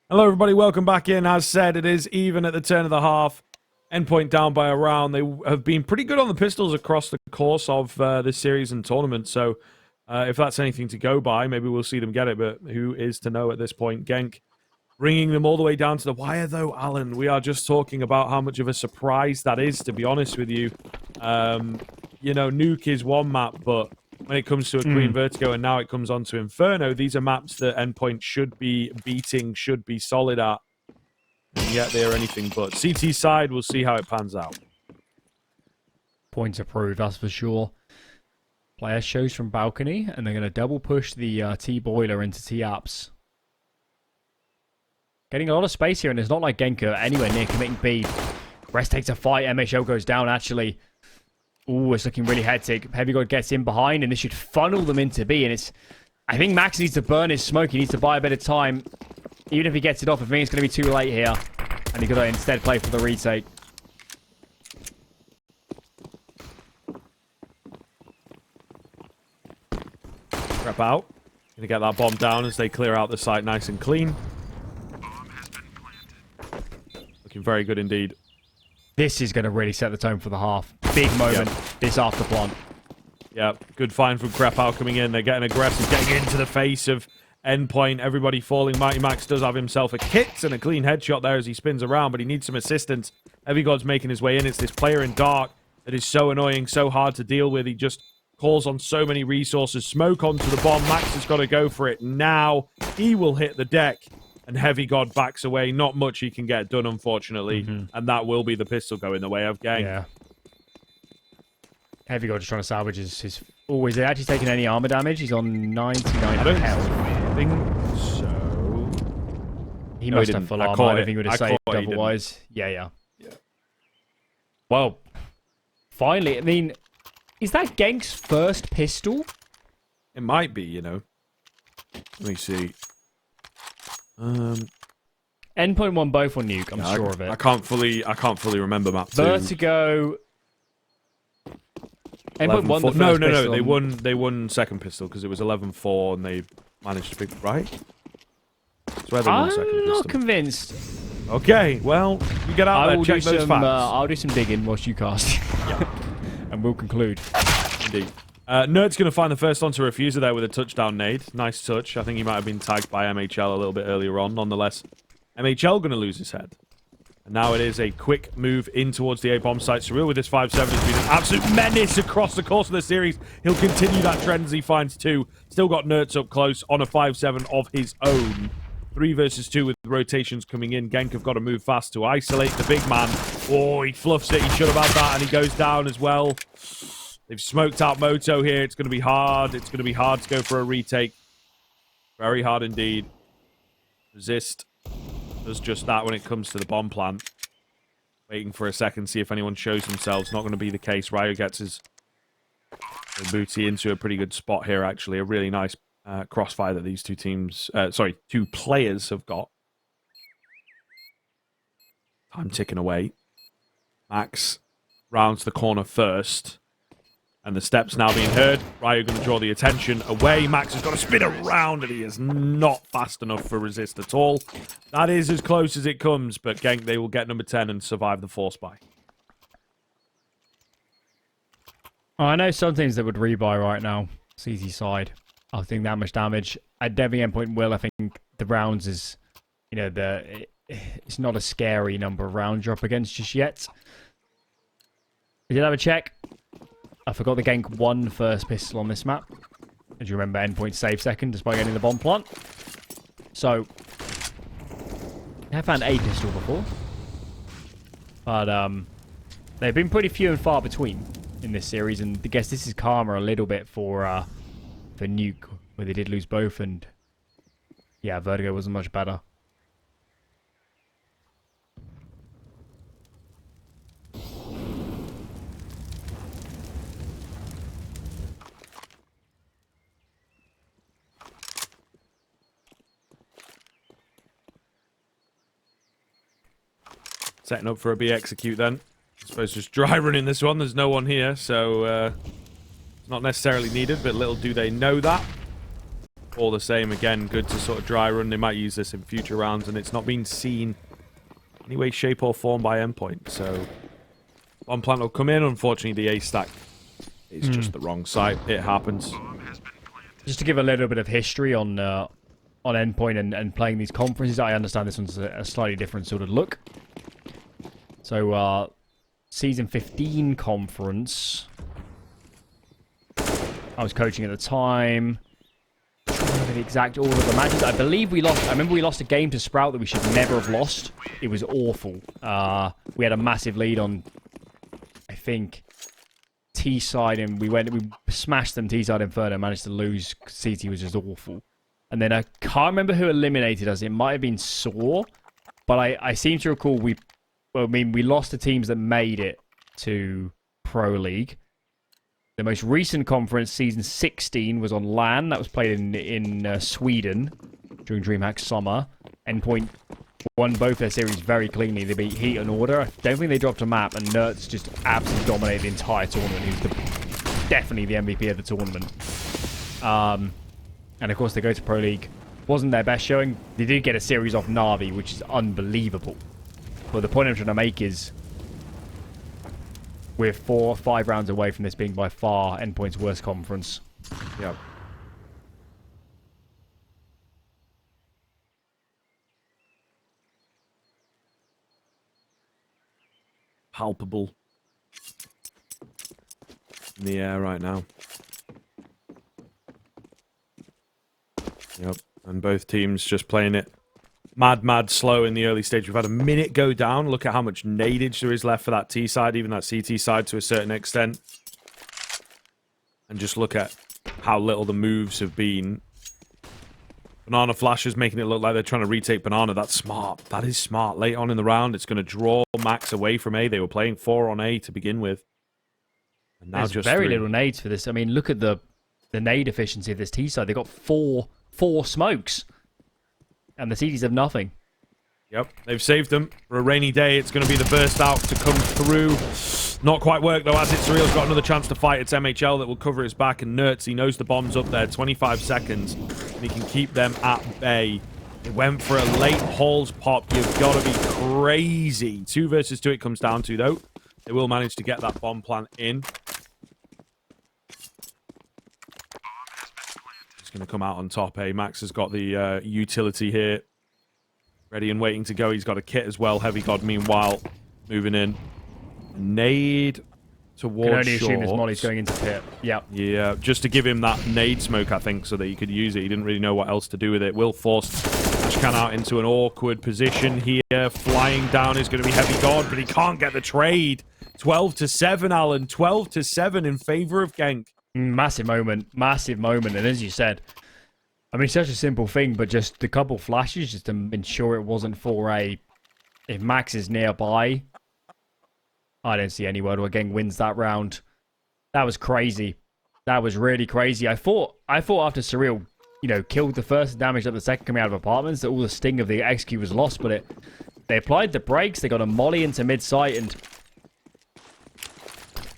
Hello, everybody. Welcome back in. As said, it is even at the turn of the half. Endpoint down by a round. They have been pretty good on the pistols across the course of this series and tournament. So if that's anything to go by, maybe we'll see them get it. But who is to know at this point? Genk bringing them all the way down to the wire, though, Alan. We are just talking about how much of a surprise that is, to be honest with you. You know, Nuke is one map, but when it comes to a Queen Vertigo and now it comes on to Inferno, these are maps that Endpoint should be beating, should be solid at. And yet they are anything but. CT side, we'll see how it pans out. Points approved, that's for sure. Player shows from balcony, and they're going to double push the T-boiler into T-apps. Getting a lot of space here, and it's not like Genk are anywhere near committing B. Rest takes a fight, MHL goes down, actually. Ooh, it's looking really hectic. Heavy God gets in behind, and this should funnel them into B, and it's... I think Max needs to burn his smoke, he needs to buy a bit of time. Even if he gets it off, I think it's going to be too late here. And he could instead play for the retake. Prep out. Gonna get that bomb down as they clear out the site nice and clean. Looking very good indeed. This is going to really set the tone for the half. Big moment, this after plant. Yeah, good find from Krepau coming in. They're getting aggressive, getting into the face of Endpoint. Everybody falling. Mighty Max does have himself a kit and a clean headshot there as he spins around, but he needs some assistance. Heavy God's making his way in. It's this player in dark that is so annoying, so hard to deal with. He just calls on so many resources. Smoke onto the bomb. Max has got to go for it now. He will hit the deck, and Heavy God backs away. Not much he can get done, unfortunately, and that will be the pistol go in the way of Genk. Yeah. Heavy God just trying to salvage his... Oh, is he actually taking any armor damage? He's on 99 health. I think so. He No, must he have didn't. full I armor. caught I don't it. think he would I have saved caught it, he didn't. otherwise. Yeah. Well, finally, I mean, is that Genk's first pistol? It might be, you know. Let me see. Endpoint won both on Nuke, I'm sure of it. I can't fully remember map 2. Vertigo. Endpoint won the first No. pistol. They won second pistol because it was 11-4 and they managed to pick right. That's where they won second I'm pistol. not convinced. Okay, well, you get out there, check those facts. I'll do some digging whilst you cast. And we'll conclude. Indeed. Nerd's going to find the first one to Refuser there with a touchdown nade. Nice touch. I think he might have been tagged by MHL a little bit earlier on. Nonetheless, MHL going to lose his head. And now it is a quick move in towards the A-bomb site. Surreal with this 5-7 has been an absolute menace across the course of the series. He'll continue that trend as he finds 2. Still got Nerds up close on a 5-7 of his own. 3 versus 2 with rotations coming in. Genk have got to move fast to isolate the big man. Oh, he fluffs it. He should have had that, and he goes down as well. They've smoked out Moto here. It's going to be hard. It's going to be hard to go for a retake. Very hard indeed. Resist does just that when it comes to the bomb plant. Waiting for a second, see if anyone shows themselves. Not going to be the case. Ryo gets his booty into a pretty good spot here, actually. A really nice crossfire that these two players have got. Time ticking away. Max rounds the corner first. And the steps now being heard. Ryo going to draw the attention away. Max has got to spin around, and he is not fast enough for resist at all. That is as close as it comes, but Genk, they will get number 10 and survive the force buy. I know some teams that would rebuy right now. CZ side. I think that much damage. I definitely Endpoint will. I think the rounds is, you know, it's not a scary number of rounds you're up against just yet. We did have a check. I forgot the Genk won first pistol on this map. As you remember, Endpoint saved second despite getting the bomb plant. So, I have found a pistol before. But, they've been pretty few and far between in this series. And I guess this is karma a little bit for Nuke, where they did lose both. And, yeah, Vertigo wasn't much better. Setting up for a B execute then. I suppose just dry running this one. There's no one here, so it's not necessarily needed, but little do they know that. All the same, again, good to sort of dry run. They might use this in future rounds, and it's not been seen any way, shape, or form by Endpoint. So, bomb plant will come in. Unfortunately, the A stack is just the wrong site. It happens. Just to give a little bit of history on Endpoint and playing these conferences, I understand this one's a slightly different sort of look. So, Season 15 conference. I was coaching at the time. I don't remember the exact order of the matches. I believe we lost. I remember we lost a game to Sprout that we should never have lost. It was awful. We had a massive lead on, I think, T side, and we smashed them T side Inferno, managed to lose. CT was just awful. And then I can't remember who eliminated us. It might have been Saw, but I seem to recall we lost to teams that made it to Pro League. The most recent conference, Season 16, was on LAN. That was played in Sweden during DreamHack Summer. Endpoint won both their series very cleanly. They beat Heat and Order. I don't think they dropped a map, and Nerds just absolutely dominated the entire tournament. He was definitely the MVP of the tournament. And of course, they go to Pro League. Wasn't their best showing. They did get a series off Na'Vi, which is unbelievable. But the point I'm trying to make is we're 4 or 5 rounds away from this being by far Endpoint's worst conference. Yep. Palpable in the air right now. Yep. And both teams just playing it mad slow in the early stage. We've had a minute go down. Look at how much nadage there is left for that T side, even that CT side to a certain extent. And just look at how little the moves have been. Banana flashes making it look like they're trying to retake Banana. That's smart. That is smart. Late on in the round, it's going to draw Max away from A. They were playing 4 on A to begin with. And now There's just very 3. little nades for this. I mean, look at the nade efficiency of this T side. They got four smokes. And the CDs have nothing. Yep, they've saved them for a rainy day. It's going to be the burst out to come through. Not quite work, though, as it's Surreal's got another chance to fight. It's MHL that will cover his back, and Nerds, he knows the bomb's up there. 25 seconds, and he can keep them at bay. It went for a late Halls pop. You've got to be crazy. 2 versus 2 it comes down to, though. They will manage to get that bomb plant in. Going to come out on top. Max has got the utility here ready and waiting to go. He's got a kit as well. Heavy God meanwhile moving in. Nade towards Can only assume short. his Molly's going into pit. Yep. Yeah, just to give him that nade smoke, I think, so that he could use it. He didn't really know what else to do with it. Will force Ashcan out into an awkward position here. Flying down is going to be Heavy God, but he can't get the trade. 12-7, Alan. 12-7 in favor of Genk. Massive moment. Massive moment. And as you said, I mean, such a simple thing, but just a couple flashes just to ensure it wasn't for a... If Max is nearby, I don't see anywhere where Genk wins that round. That was crazy. That was really crazy. I thought after Surreal, you know, killed the first and damaged up the second coming out of apartments, that all the sting of the execute was lost, but they applied the brakes, they got a molly into mid-sight, and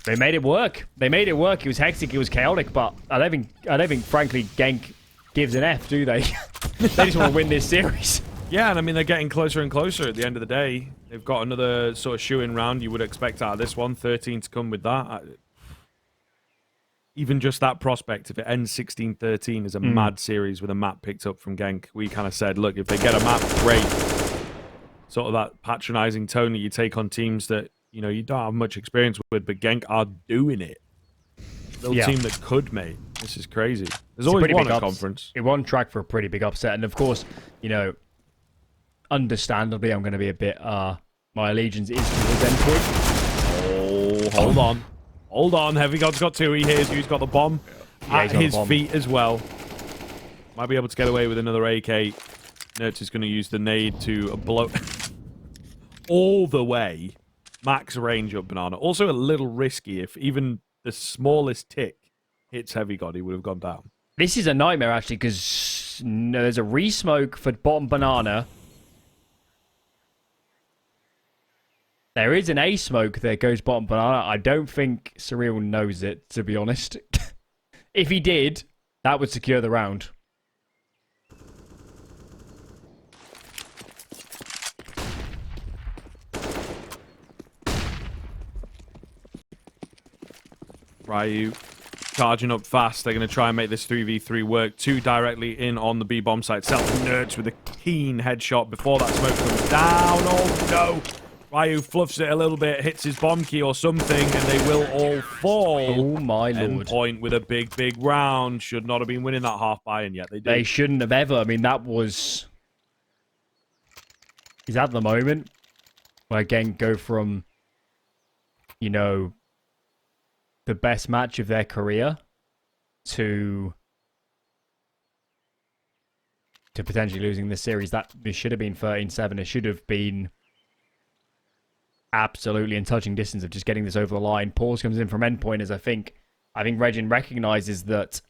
they made it work. They made it work. It was hectic, it was chaotic, but I don't think frankly, Genk gives an F, do they? They just want to win this series. Yeah, and I mean, they're getting closer and closer at the end of the day. They've got another sort of shoe-in round you would expect out of this one. 13 to come with that. even just that prospect, if it ends 16-13, is a mad series with a map picked up from Genk. We kind of said, look, if they get a map, great. Sort of that patronizing tone that you take on teams that, you know, you don't have much experience with, but Genk are doing it. Little team that could, mate. This is crazy. There's always one at conference. It won track for a pretty big upset. And of course, you know, understandably, I'm going to be a bit, my allegiance is towards Endpoint. Oh, hold on. Hold on. Heavy God's got two. He hears you. He's got the bomb at his feet as well. Might be able to get away with another AK. Nertz is going to use the nade to blow all the way. Max range up Banana. Also a little risky. If even the smallest tick hits Heavy God, he would have gone down. This is a nightmare, actually, because there's a re-smoke for bottom Banana. There is an A-smoke that goes bottom Banana. I don't think Surreal knows it, to be honest. If he did, that would secure the round. Ryu charging up fast. They're going to try and make this 3v3 work. Two directly in on the B-bomb site. Self-Nerds with a keen headshot before that smoke comes down. Oh, no. Ryu fluffs it a little bit, hits his bomb key or something, and they will all fall. Oh, my lord. Endpoint with a big, big round. Should not have been winning that half buy, and yet they did. They shouldn't have ever. I mean, that was... Is that the moment where Genk go from, you know, the best match of their career to potentially losing this series? That this should have been 13-7. It should have been absolutely in touching distance of just getting this over the line. Pause comes in from Endpoint as I think Regin recognizes that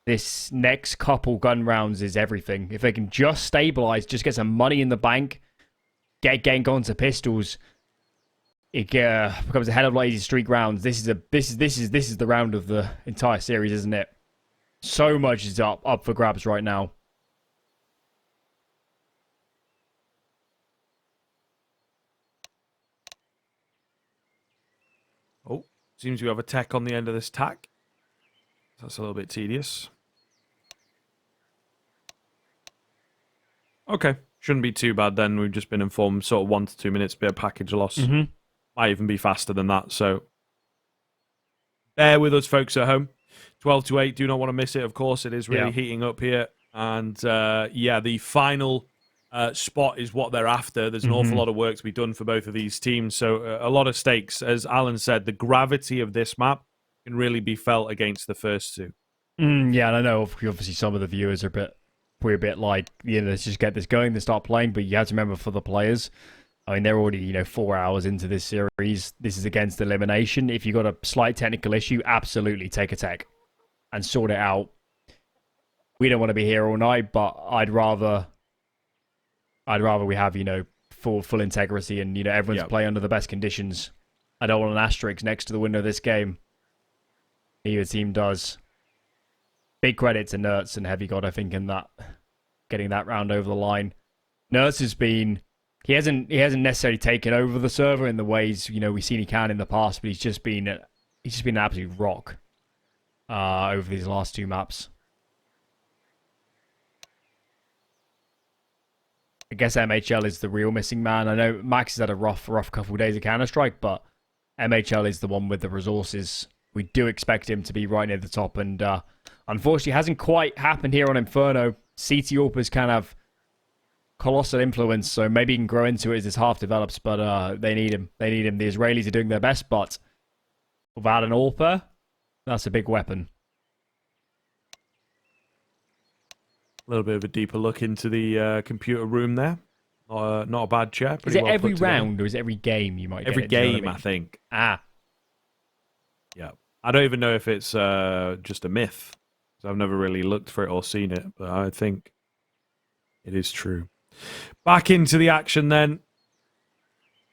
this next couple gun rounds is everything. If they can just stabilize, just get some money in the bank, get Genk onto pistols, it becomes a hell of a lot easier streak rounds. This is the round of the entire series, isn't it? So much is up for grabs right now. Oh, seems we have a tech on the end of this tack. That's a little bit tedious. Okay, shouldn't be too bad then. We've just been informed sort of 1 to 2 minutes, bit of package loss. Might even be faster than that, so bear with us, folks at home. 12 to 8, do not want to miss it, of course. It is really heating up here. And, yeah, the final spot is what they're after. There's an awful lot of work to be done for both of these teams, so a lot of stakes. As Alan said, the gravity of this map can really be felt against the first two. Yeah, and I know, obviously, some of the viewers are we're a bit like, you know, let's just get this going, they start playing, but you have to remember for the players, I mean, they're already, you know, 4 hours into this series. This is against elimination. If you've got a slight technical issue, absolutely take a tech and sort it out. We don't want to be here all night, but I'd rather we have, you know, full integrity and, you know, everyone's playing under the best conditions. I don't want an asterisk next to the winner of this game. Neither team does. Big credit to Nertz and Heavy God, I think, in that getting that round over the line. Nertz has been... He hasn't necessarily taken over the server in the ways, you know, we've seen he can in the past, but he's just been an absolute rock over these last two maps. I guess MHL is the real missing man. I know Max has had a rough couple of days of Counter-Strike, but MHL is the one with the resources. We do expect him to be right near the top, and unfortunately, it hasn't quite happened here on Inferno. CT Orpa's kind of colossal influence, so maybe he can grow into it as this half develops, but they need him. They need him. The Israelis are doing their best, but without an Orpa, that's a big weapon. A little bit of a deeper look into the computer room there. Not a bad chair. Is it every round or is it every game you might get every it? game, You know what I mean? I think. Ah. Yeah. I don't even know if it's just a myth. I've never really looked for it or seen it, but I think it is true. Back into the action then.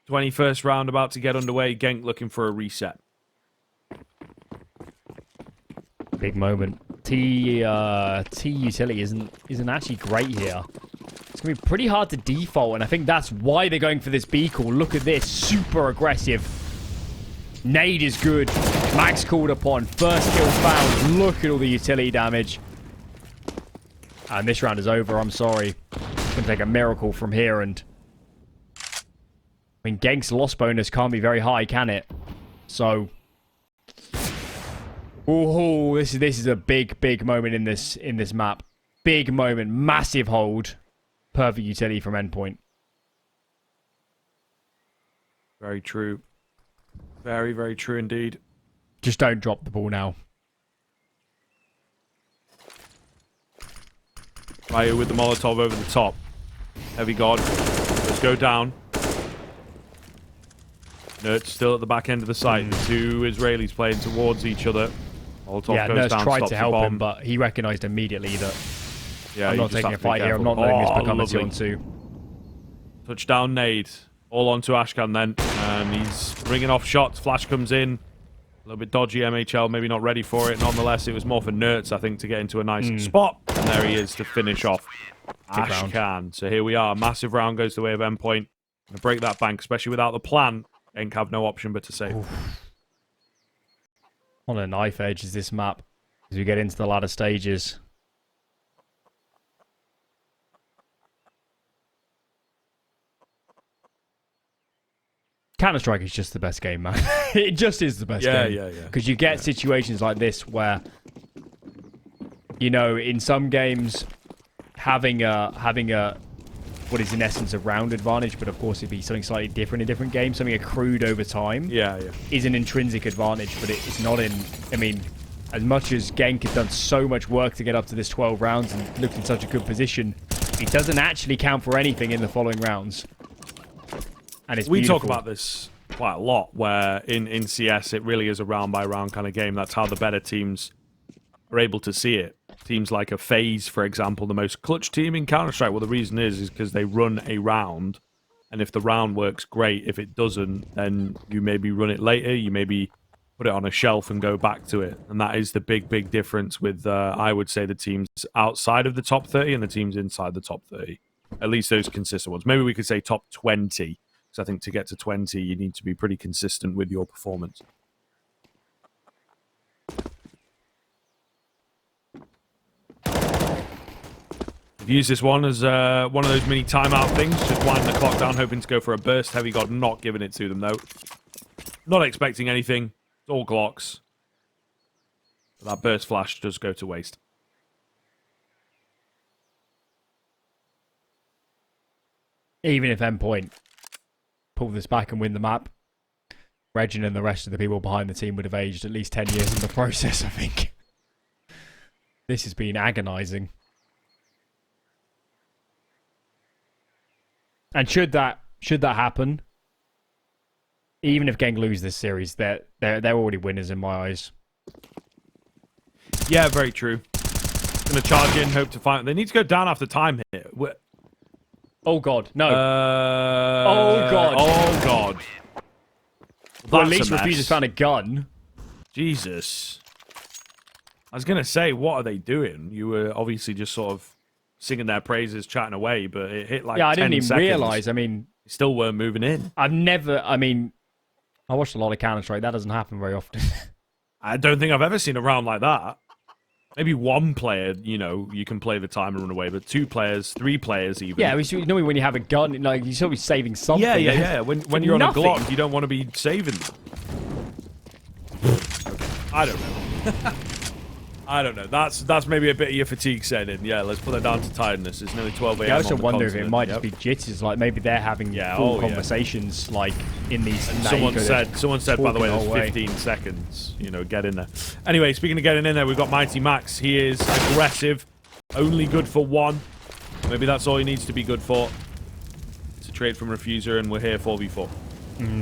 21st round about to get underway. Genk looking for a reset. Big moment. T utility isn't actually great here. It's gonna be pretty hard to default, and I think that's why they're going for this B call. Look at this, super aggressive. Nade is good. Max called upon. First kill found. Look at all the utility damage. And this round is over. I'm sorry. It's going to take a miracle from here. And I mean, Genk's loss bonus can't be very high, can it? So, ooh, this is a big moment in this map. Big moment, massive hold, perfect utility from Endpoint. Very true. Very, very true indeed. Just don't drop the ball now. Ryu with the Molotov over the top. Heavy God. Let's go down. Nert's still at the back end of the site. The two Israelis playing towards each other. Molotov Yeah, goes Nurse down, tried stops to the help bomb. him, but he recognized immediately that Yeah, I'm you not just taking have a to be fight here. I'm careful. not letting this Oh, become a lovely. 2-on-2. Touchdown nade. All onto Ashkan then. And he's ringing off shots. Flash comes in. A little bit dodgy MHL, maybe not ready for it. Nonetheless, it was more for Nertz, I think, to get into a nice spot. And there he is to finish off Ashkan. So here we are. Massive round goes the way of Endpoint. Gonna break that bank, especially without the plan. Genk have no option but to save. On a knife edge is this map as we get into the latter stages. Counter-Strike is just the best game, man. It just is the best game. Yeah. Because you get situations like this where, you know, in some games, having a what is in essence a round advantage, but of course it'd be something slightly different in different games, something accrued over time, is an intrinsic advantage, but it's not in. I mean, as much as Genk has done so much work to get up to this 12 rounds and looked in such a good position, it doesn't actually count for anything in the following rounds. And We talk about this quite a lot, where in CS it really is a round-by-round kind of game. That's how the better teams are able to see it. Teams like a FaZe, for example, the most clutch team in Counter-Strike, well, the reason is because they run a round, and if the round works, great. If it doesn't, then you maybe run it later, you maybe put it on a shelf and go back to it. And that is the big difference with, I would say, the teams outside of the top 30 and the teams inside the top 30. At least those consistent ones. Maybe we could say top 20. Because I think to get to 20, you need to be pretty consistent with your performance. I've used this one as one of those mini timeout things. Just winding the clock down, hoping to go for a burst. Heavy God not giving it to them, though. Not expecting anything. It's all Glocks. But that burst flash does go to waste. Even if Endpoint pull this back and win the map, Regin and the rest of the people behind the team would have aged at least 10 years in the process, I think. This has been agonizing. And should that happen, even if Genk lose this series, they're already winners in my eyes. Yeah, very true. Gonna charge in, hope to find. They need to go down after time here. Oh god, no. Oh god. Oh god. Well, at least Refuser's found a gun. Jesus. I was gonna say, what are they doing? You were obviously just sort of singing their praises, chatting away, but it hit like 10 I didn't even seconds. realize. I mean, they still weren't moving in. I watched a lot of Counter-Strike. That doesn't happen very often. I don't think I've ever seen a round like that. Maybe one player, you can play the time and run away, but 2 players, 3 players even. Yeah, normally when you have a gun, like you're still be saving something. Yeah. When you're on a Glock, you don't want to be saving them. I don't know. I don't know. That's maybe a bit of your fatigue setting in. Yeah, let's put that down to tiredness. It's nearly 12 a.m. I also on the wonder if it continent. might just be jitters. Like maybe they're having full conversations, like in these. Someone said, by the way, there's 15 seconds. Get in there. Anyway, speaking of getting in there, we've got Mighty Max. He is aggressive, only good for 1. Maybe that's all he needs to be good for. It's a trade from Refuser, and we're here 4v4.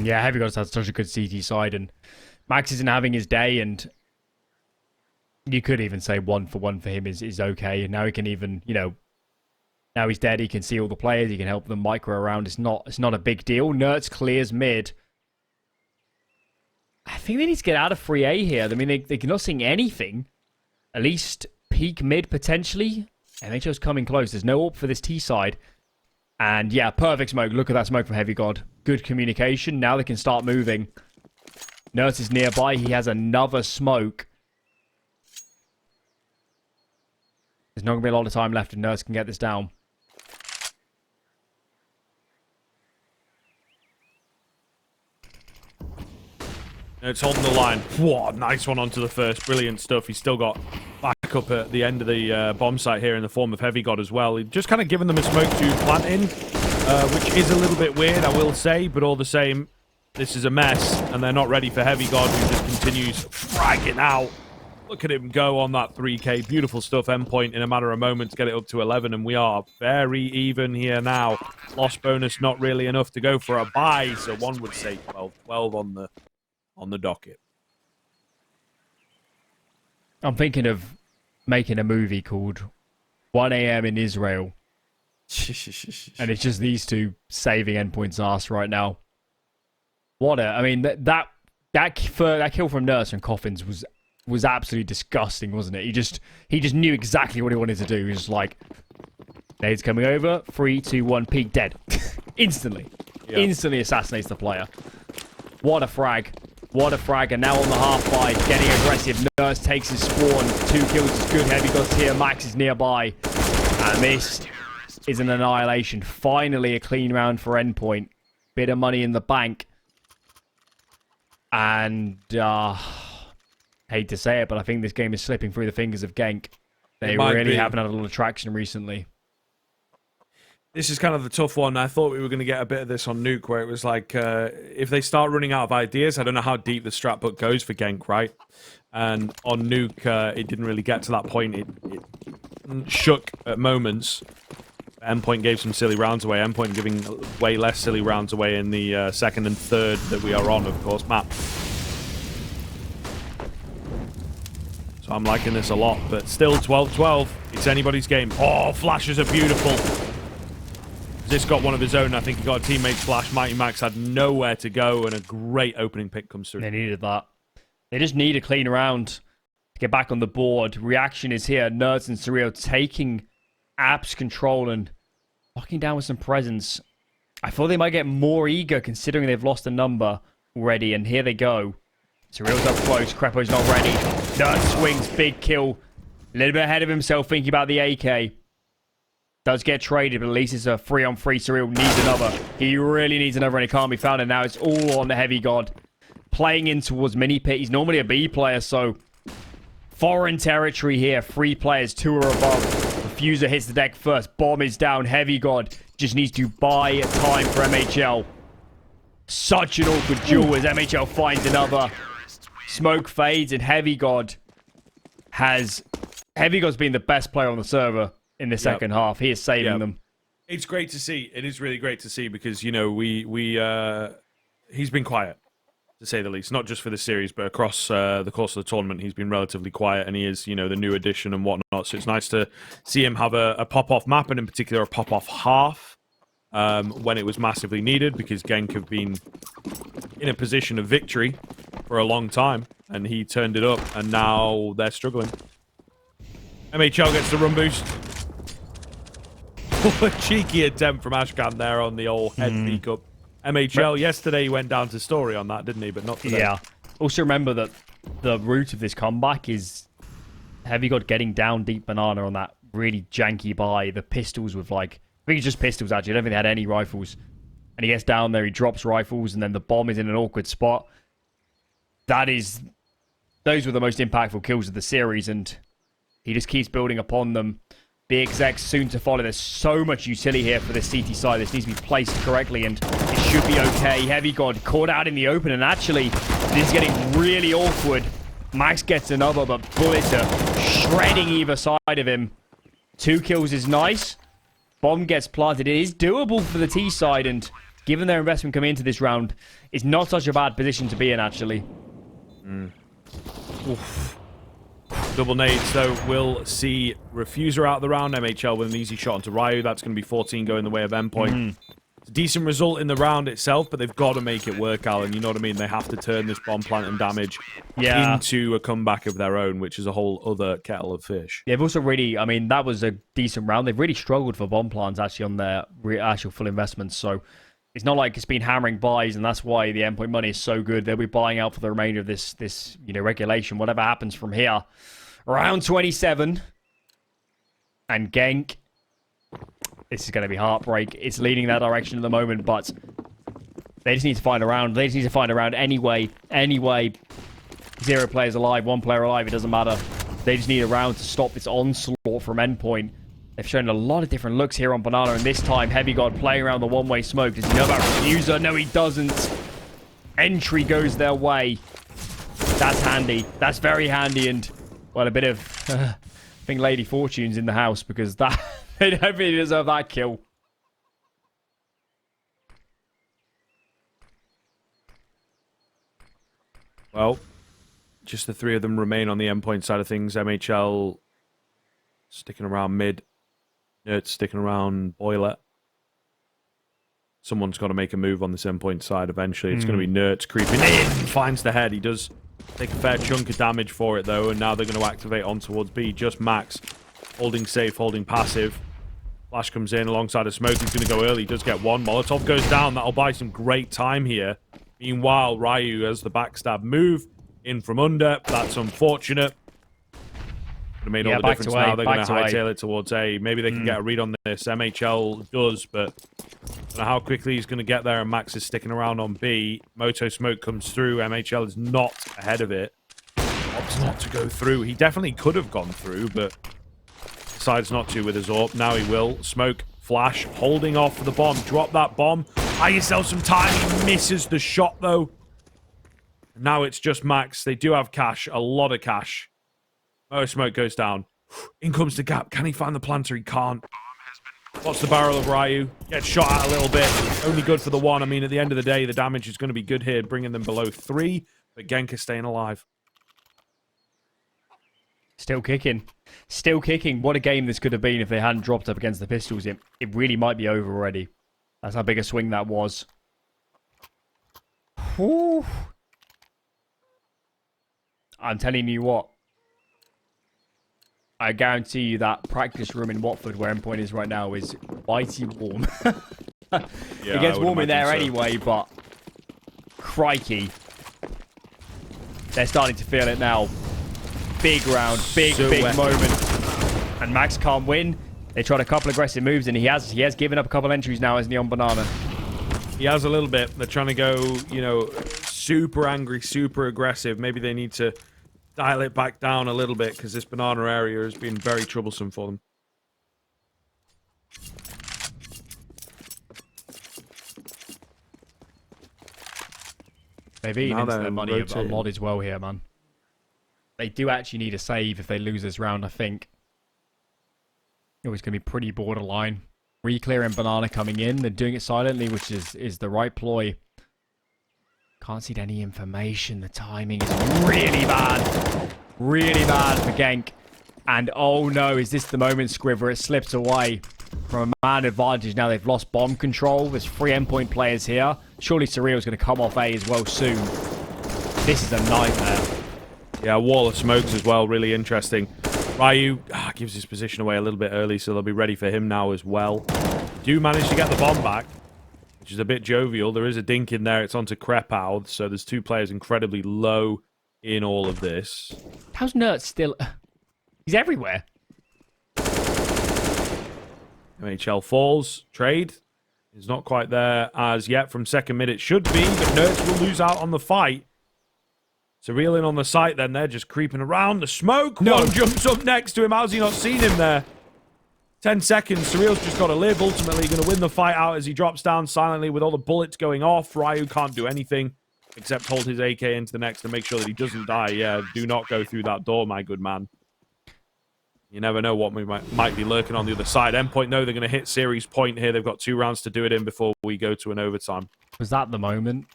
Yeah, Heavy God's had such a good CT side, and Max isn't having his day, and you could even say 1 for 1 for him is okay. And now he can even, now he's dead, he can see all the players, he can help them micro around. It's not a big deal. Nertz clears mid. I think they need to get out of free A here. I mean, they're not seeing anything. At least peak mid, potentially. MHO's coming close. There's no AWP for this T side. And yeah, perfect smoke. Look at that smoke from Heavy God. Good communication. Now they can start moving. Nurse is nearby. He has another smoke. There's not going to be a lot of time left, and Nurse can get this down. It's holding the line. Whoa, nice one onto the first. Brilliant stuff. He's still got backup at the end of the bomb site here in the form of Heavy God as well. He's just kind of given them a smoke to plant in, which is a little bit weird, I will say, but all the same, this is a mess, and they're not ready for Heavy God, who just continues fragging out. Look at him go on that 3K. Beautiful stuff. Endpoint in a matter of moments, get it up to 11, and we are very even here now. Loss bonus not really enough to go for a buy, so one would say 12 on the docket. I'm thinking of making a movie called 1 a.m. in Israel. And it's just these two saving Endpoint's ass right now. I mean, that kill from Nurse and Coffins was absolutely disgusting, wasn't it? He just knew exactly what he wanted to do. He was just like, nades coming over, 3, 2, 1, peek, dead. Instantly. Yep. Instantly assassinates the player. What a frag. What a frag. And now on the half by, getting aggressive. Nurse takes his spawn. 2 kills is good. Heavy God's here. Max is nearby. And this is an annihilation. Finally a clean round for Endpoint. Bit of money in the bank. And hate to say it, but I think this game is slipping through the fingers of Genk. They really haven't had a lot of traction recently. This is kind of the tough one. I thought we were going to get a bit of this on Nuke, where it was like, if they start running out of ideas, I don't know how deep the strat book goes for Genk, right? And on Nuke, it didn't really get to that point. It shook at moments. Endpoint gave some silly rounds away. Endpoint giving way less silly rounds away in the second and third that we are on, of course, map. So I'm liking this a lot, but still 12-12. It's anybody's game. Oh, flashes are beautiful. This got one of his own. I think he got a teammate's flash. Mighty Max had nowhere to go, and a great opening pick comes through. They needed that. They just need a clean round to get back on the board. Reaction is here. Nerds and Surreal taking Apps control and locking down with some presence. I thought they might get more eager considering they've lost a number already, and here they go. Surreal's up close. Crepo's not ready. Nerd swings. Big kill. A little bit ahead of himself thinking about the AK. Does get traded, but at least it's a 3-on-3. Surreal needs another. He really needs another, and it can't be found. And now it's all on the Heavy God. Playing in towards Mini Pit. He's normally a B player, so foreign territory here. 3 players, 2 or above. Diffuser hits the deck first. Bomb is down. Heavy God just needs to buy time for MHL. Such an awkward duel as MHL finds another. Smoke fades, and Heavy God's been the best player on the server in the second half. He is saving them. It's great to see. It is really great to see because, you know, he's been quiet, to say the least. Not just for the series, but across the course of the tournament, he's been relatively quiet, and he is, you know, the new addition and whatnot. So it's nice to see him have a pop-off map, and in particular a pop-off half when it was massively needed, because Genk have been in a position of victory for a long time, and he turned it up, and now they're struggling. MHL gets the run boost. A cheeky attempt from Ashkan there on the old head peek up. MHL yesterday he went down to story on that, didn't he? But not today. Yeah. Also remember that the root of this comeback is Heavy God getting down deep banana on that really janky buy. The pistols with like, I think it's just pistols actually. I don't think they had any rifles. And he gets down there, he drops rifles, and then the bomb is in an awkward spot. Those were the most impactful kills of the series, and he just keeps building upon them. The execs soon to follow. There's so much utility here for this CT side. This needs to be placed correctly, and it should be okay. Heavy God caught out in the open, and actually, this is getting really awkward. Max gets another, but bullets are shredding either side of him. 2 kills is nice. Bomb gets planted. It is doable for the T side, and given their investment coming into this round, it's not such a bad position to be in, actually. Oof. Double nades, though. We'll see Refuser out of the round. MHL with an easy shot onto Ryu. That's going to be 14 going the way of Endpoint. It's a decent result in the round itself, but they've got to make it work, Alan. You know what I mean? They have to turn this bomb plant and damage into a comeback of their own, which is a whole other kettle of fish. They've also really, I mean, that was a decent round. They've really struggled for bomb plants, actually, on their actual full investments. So It's not like it's been hammering buys, and that's why the Endpoint money is so good. They'll be buying out for the remainder of this regulation. Whatever happens from here. Round 27. And Genk. This is going to be heartbreak. It's leading that direction at the moment, but they just need to find a round. They just need to find a round anyway. Anyway. 0 players alive, 1 player alive. It doesn't matter. They just need a round to stop this onslaught from Endpoint. They've shown a lot of different looks here on Banana, and this time Heavy God playing around the one-way smoke. Does he know about Refuser? No, he doesn't. Entry goes their way. That's handy. That's very handy, and, well, a bit of, I think Lady Fortune's in the house, because that they definitely deserve that kill. Well, just the 3 of them remain on the Endpoint side of things. MHL sticking around mid. Nerds sticking around Boiler. Someone's got to make a move on this Endpoint side eventually. It's going to be Nerds creeping in. Finds the head. He does take a fair chunk of damage for it, though. And now they're going to activate on towards B. Just Max. Holding safe, holding passive. Flash comes in alongside a smoke. He's going to go early. He does get one. Molotov goes down. That'll buy some great time here. Meanwhile, Ryu has the backstab move. In from under. That's unfortunate. It made all the difference now. They're going to hightail it towards A. Maybe they can get a read on this. MHL does, but I don't know how quickly he's going to get there, and Max is sticking around on B. Moto Smoke comes through. MHL is not ahead of it. Opts not to go through. He definitely could have gone through, but decides not to with his AWP. Now he will. Smoke, Flash, holding off for the bomb. Drop that bomb. Buy yourself some time. He misses the shot, though. Now it's just Max. They do have cash. A lot of cash. Oh, Smoke goes down. In comes the gap. Can he find the planter? He can't. What's the barrel of Ryu? Gets shot at a little bit. Only good for the 1. I mean, at the end of the day, the damage is going to be good here, bringing them below 3. But Genk is staying alive. Still kicking. Still kicking. What a game this could have been if they hadn't dropped up against the Pistols. It really might be over already. That's how big a swing that was. Whew. I'm telling you what. I guarantee you that practice room in Watford, where Endpoint is right now, is mighty warm. It gets warm in there anyway, but crikey. They're starting to feel it now. Big round, big moment. And Max can't win. They tried a couple aggressive moves, and he has given up a couple entries now, hasn't he, on Banana? He has a little bit. They're trying to go, super angry, super aggressive. Maybe they need to dial it back down a little bit, because this Banana area has been very troublesome for them. They've eaten into their money a lot as well here, man. They do actually need a save if they lose this round, I think. It was going to be pretty borderline. Reclear and Banana coming in. They're doing it silently, which is the right ploy. Can't see any information. The timing is really bad. Really bad for Genk. And oh no, is this the moment, Scriver? It slips away from a man advantage. Now they've lost bomb control. There's 3 Endpoint players here. Surely Surreal's going to come off A as well soon. This is a nightmare. Yeah, wall of smokes as well. Really interesting. Ryu gives his position away a little bit early, so they'll be ready for him now as well. Do manage to get the bomb back, which is a bit jovial. There is a dink in there. It's onto Krepow, so there's 2 players incredibly low in all of this. How's Nert still... He's everywhere. MHL falls. Trade is not quite there as yet from second mid. It should be, but Nerds will lose out on the fight. Surreal in on the site then. They're just creeping around. The smoke. No. One jumps up next to him. How's he not seen him there? 10 seconds. Surreal's just got to live. Ultimately going to win the fight out as he drops down silently with all the bullets going off. Ryu can't do anything except hold his AK into the next to make sure that he doesn't die. Yeah, do not go through that door, my good man. You never know what we might be lurking on the other side. Endpoint, no, they're going to hit series point here. They've got 2 rounds to do it in before we go to an overtime. Was that the moment?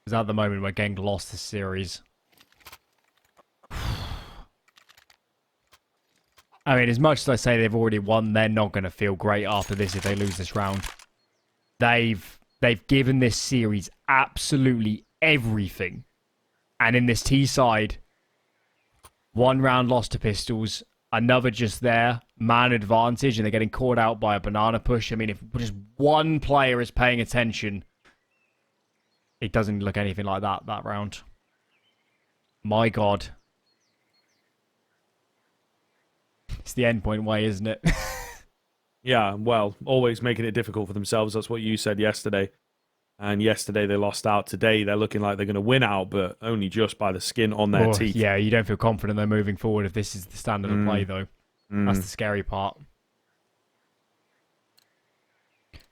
Was that the moment where Genk lost this series? I mean, as much as I say they've already won, they're not going to feel great after this if they lose this round. They've given this series absolutely everything. And in this T side, 1 round lost to Pistols, another just there. man advantage and they're getting caught out by a banana push. I mean, if just one player is paying attention, it doesn't look anything like that round. My God. It's the Endpoint way, isn't it? Yeah, well, always making it difficult for themselves. That's what you said yesterday. And yesterday they lost out. Today they're looking like they're going to win out, but only just by the skin on their teeth. Yeah, you don't feel confident they're moving forward if this is the standard of play, though. That's the scary part.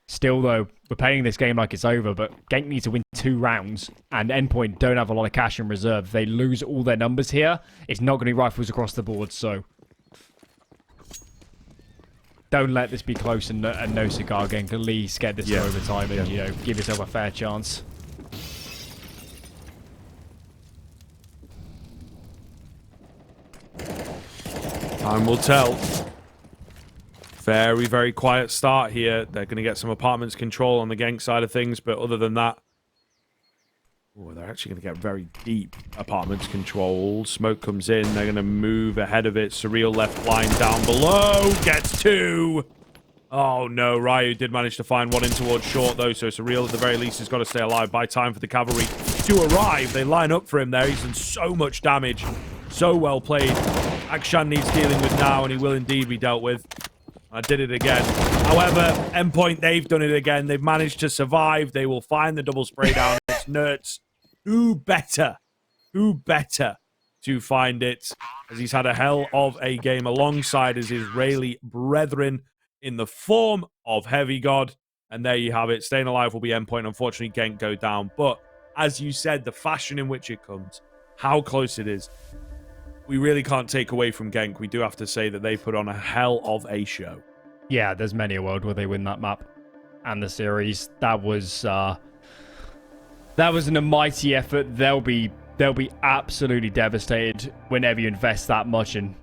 Still, though, we're playing this game like it's over, but Genk need to win 2 rounds, and Endpoint don't have a lot of cash in reserve. If they lose all their numbers here, it's not going to be rifles across the board, so don't let this be close and no cigar, Genk. At least get this to overtime and, you know, give yourself a fair chance. Time will tell. Very, very quiet start here. They're going to get some apartments control on the Genk side of things, but other than that, they're actually going to get very deep apartments control. Smoke comes in. They're going to move ahead of it. Surreal left blind down below. Gets 2. Oh, no. Ryu did manage to find one in towards short, though, so Surreal, at the very least, has got to stay alive. By time for the cavalry to arrive. They line up for him there. He's done so much damage. So well played. Akshan needs dealing with now, and he will indeed be dealt with. I did it again. However, Endpoint, they've done it again. They've managed to survive. They will find the double spray down. It's Nerds. Who better to find it, as he's had a hell of a game alongside his Israeli brethren in the form of Heavy God. And there you have it. Staying alive will be Endpoint. Unfortunately, Genk go down. But as you said, the fashion in which it comes, how close it is, we really can't take away from Genk. We do have to say that they put on a hell of a show. Yeah, there's many a world where they win that map and the series. That was an almighty effort. They'll be absolutely devastated whenever you invest that much in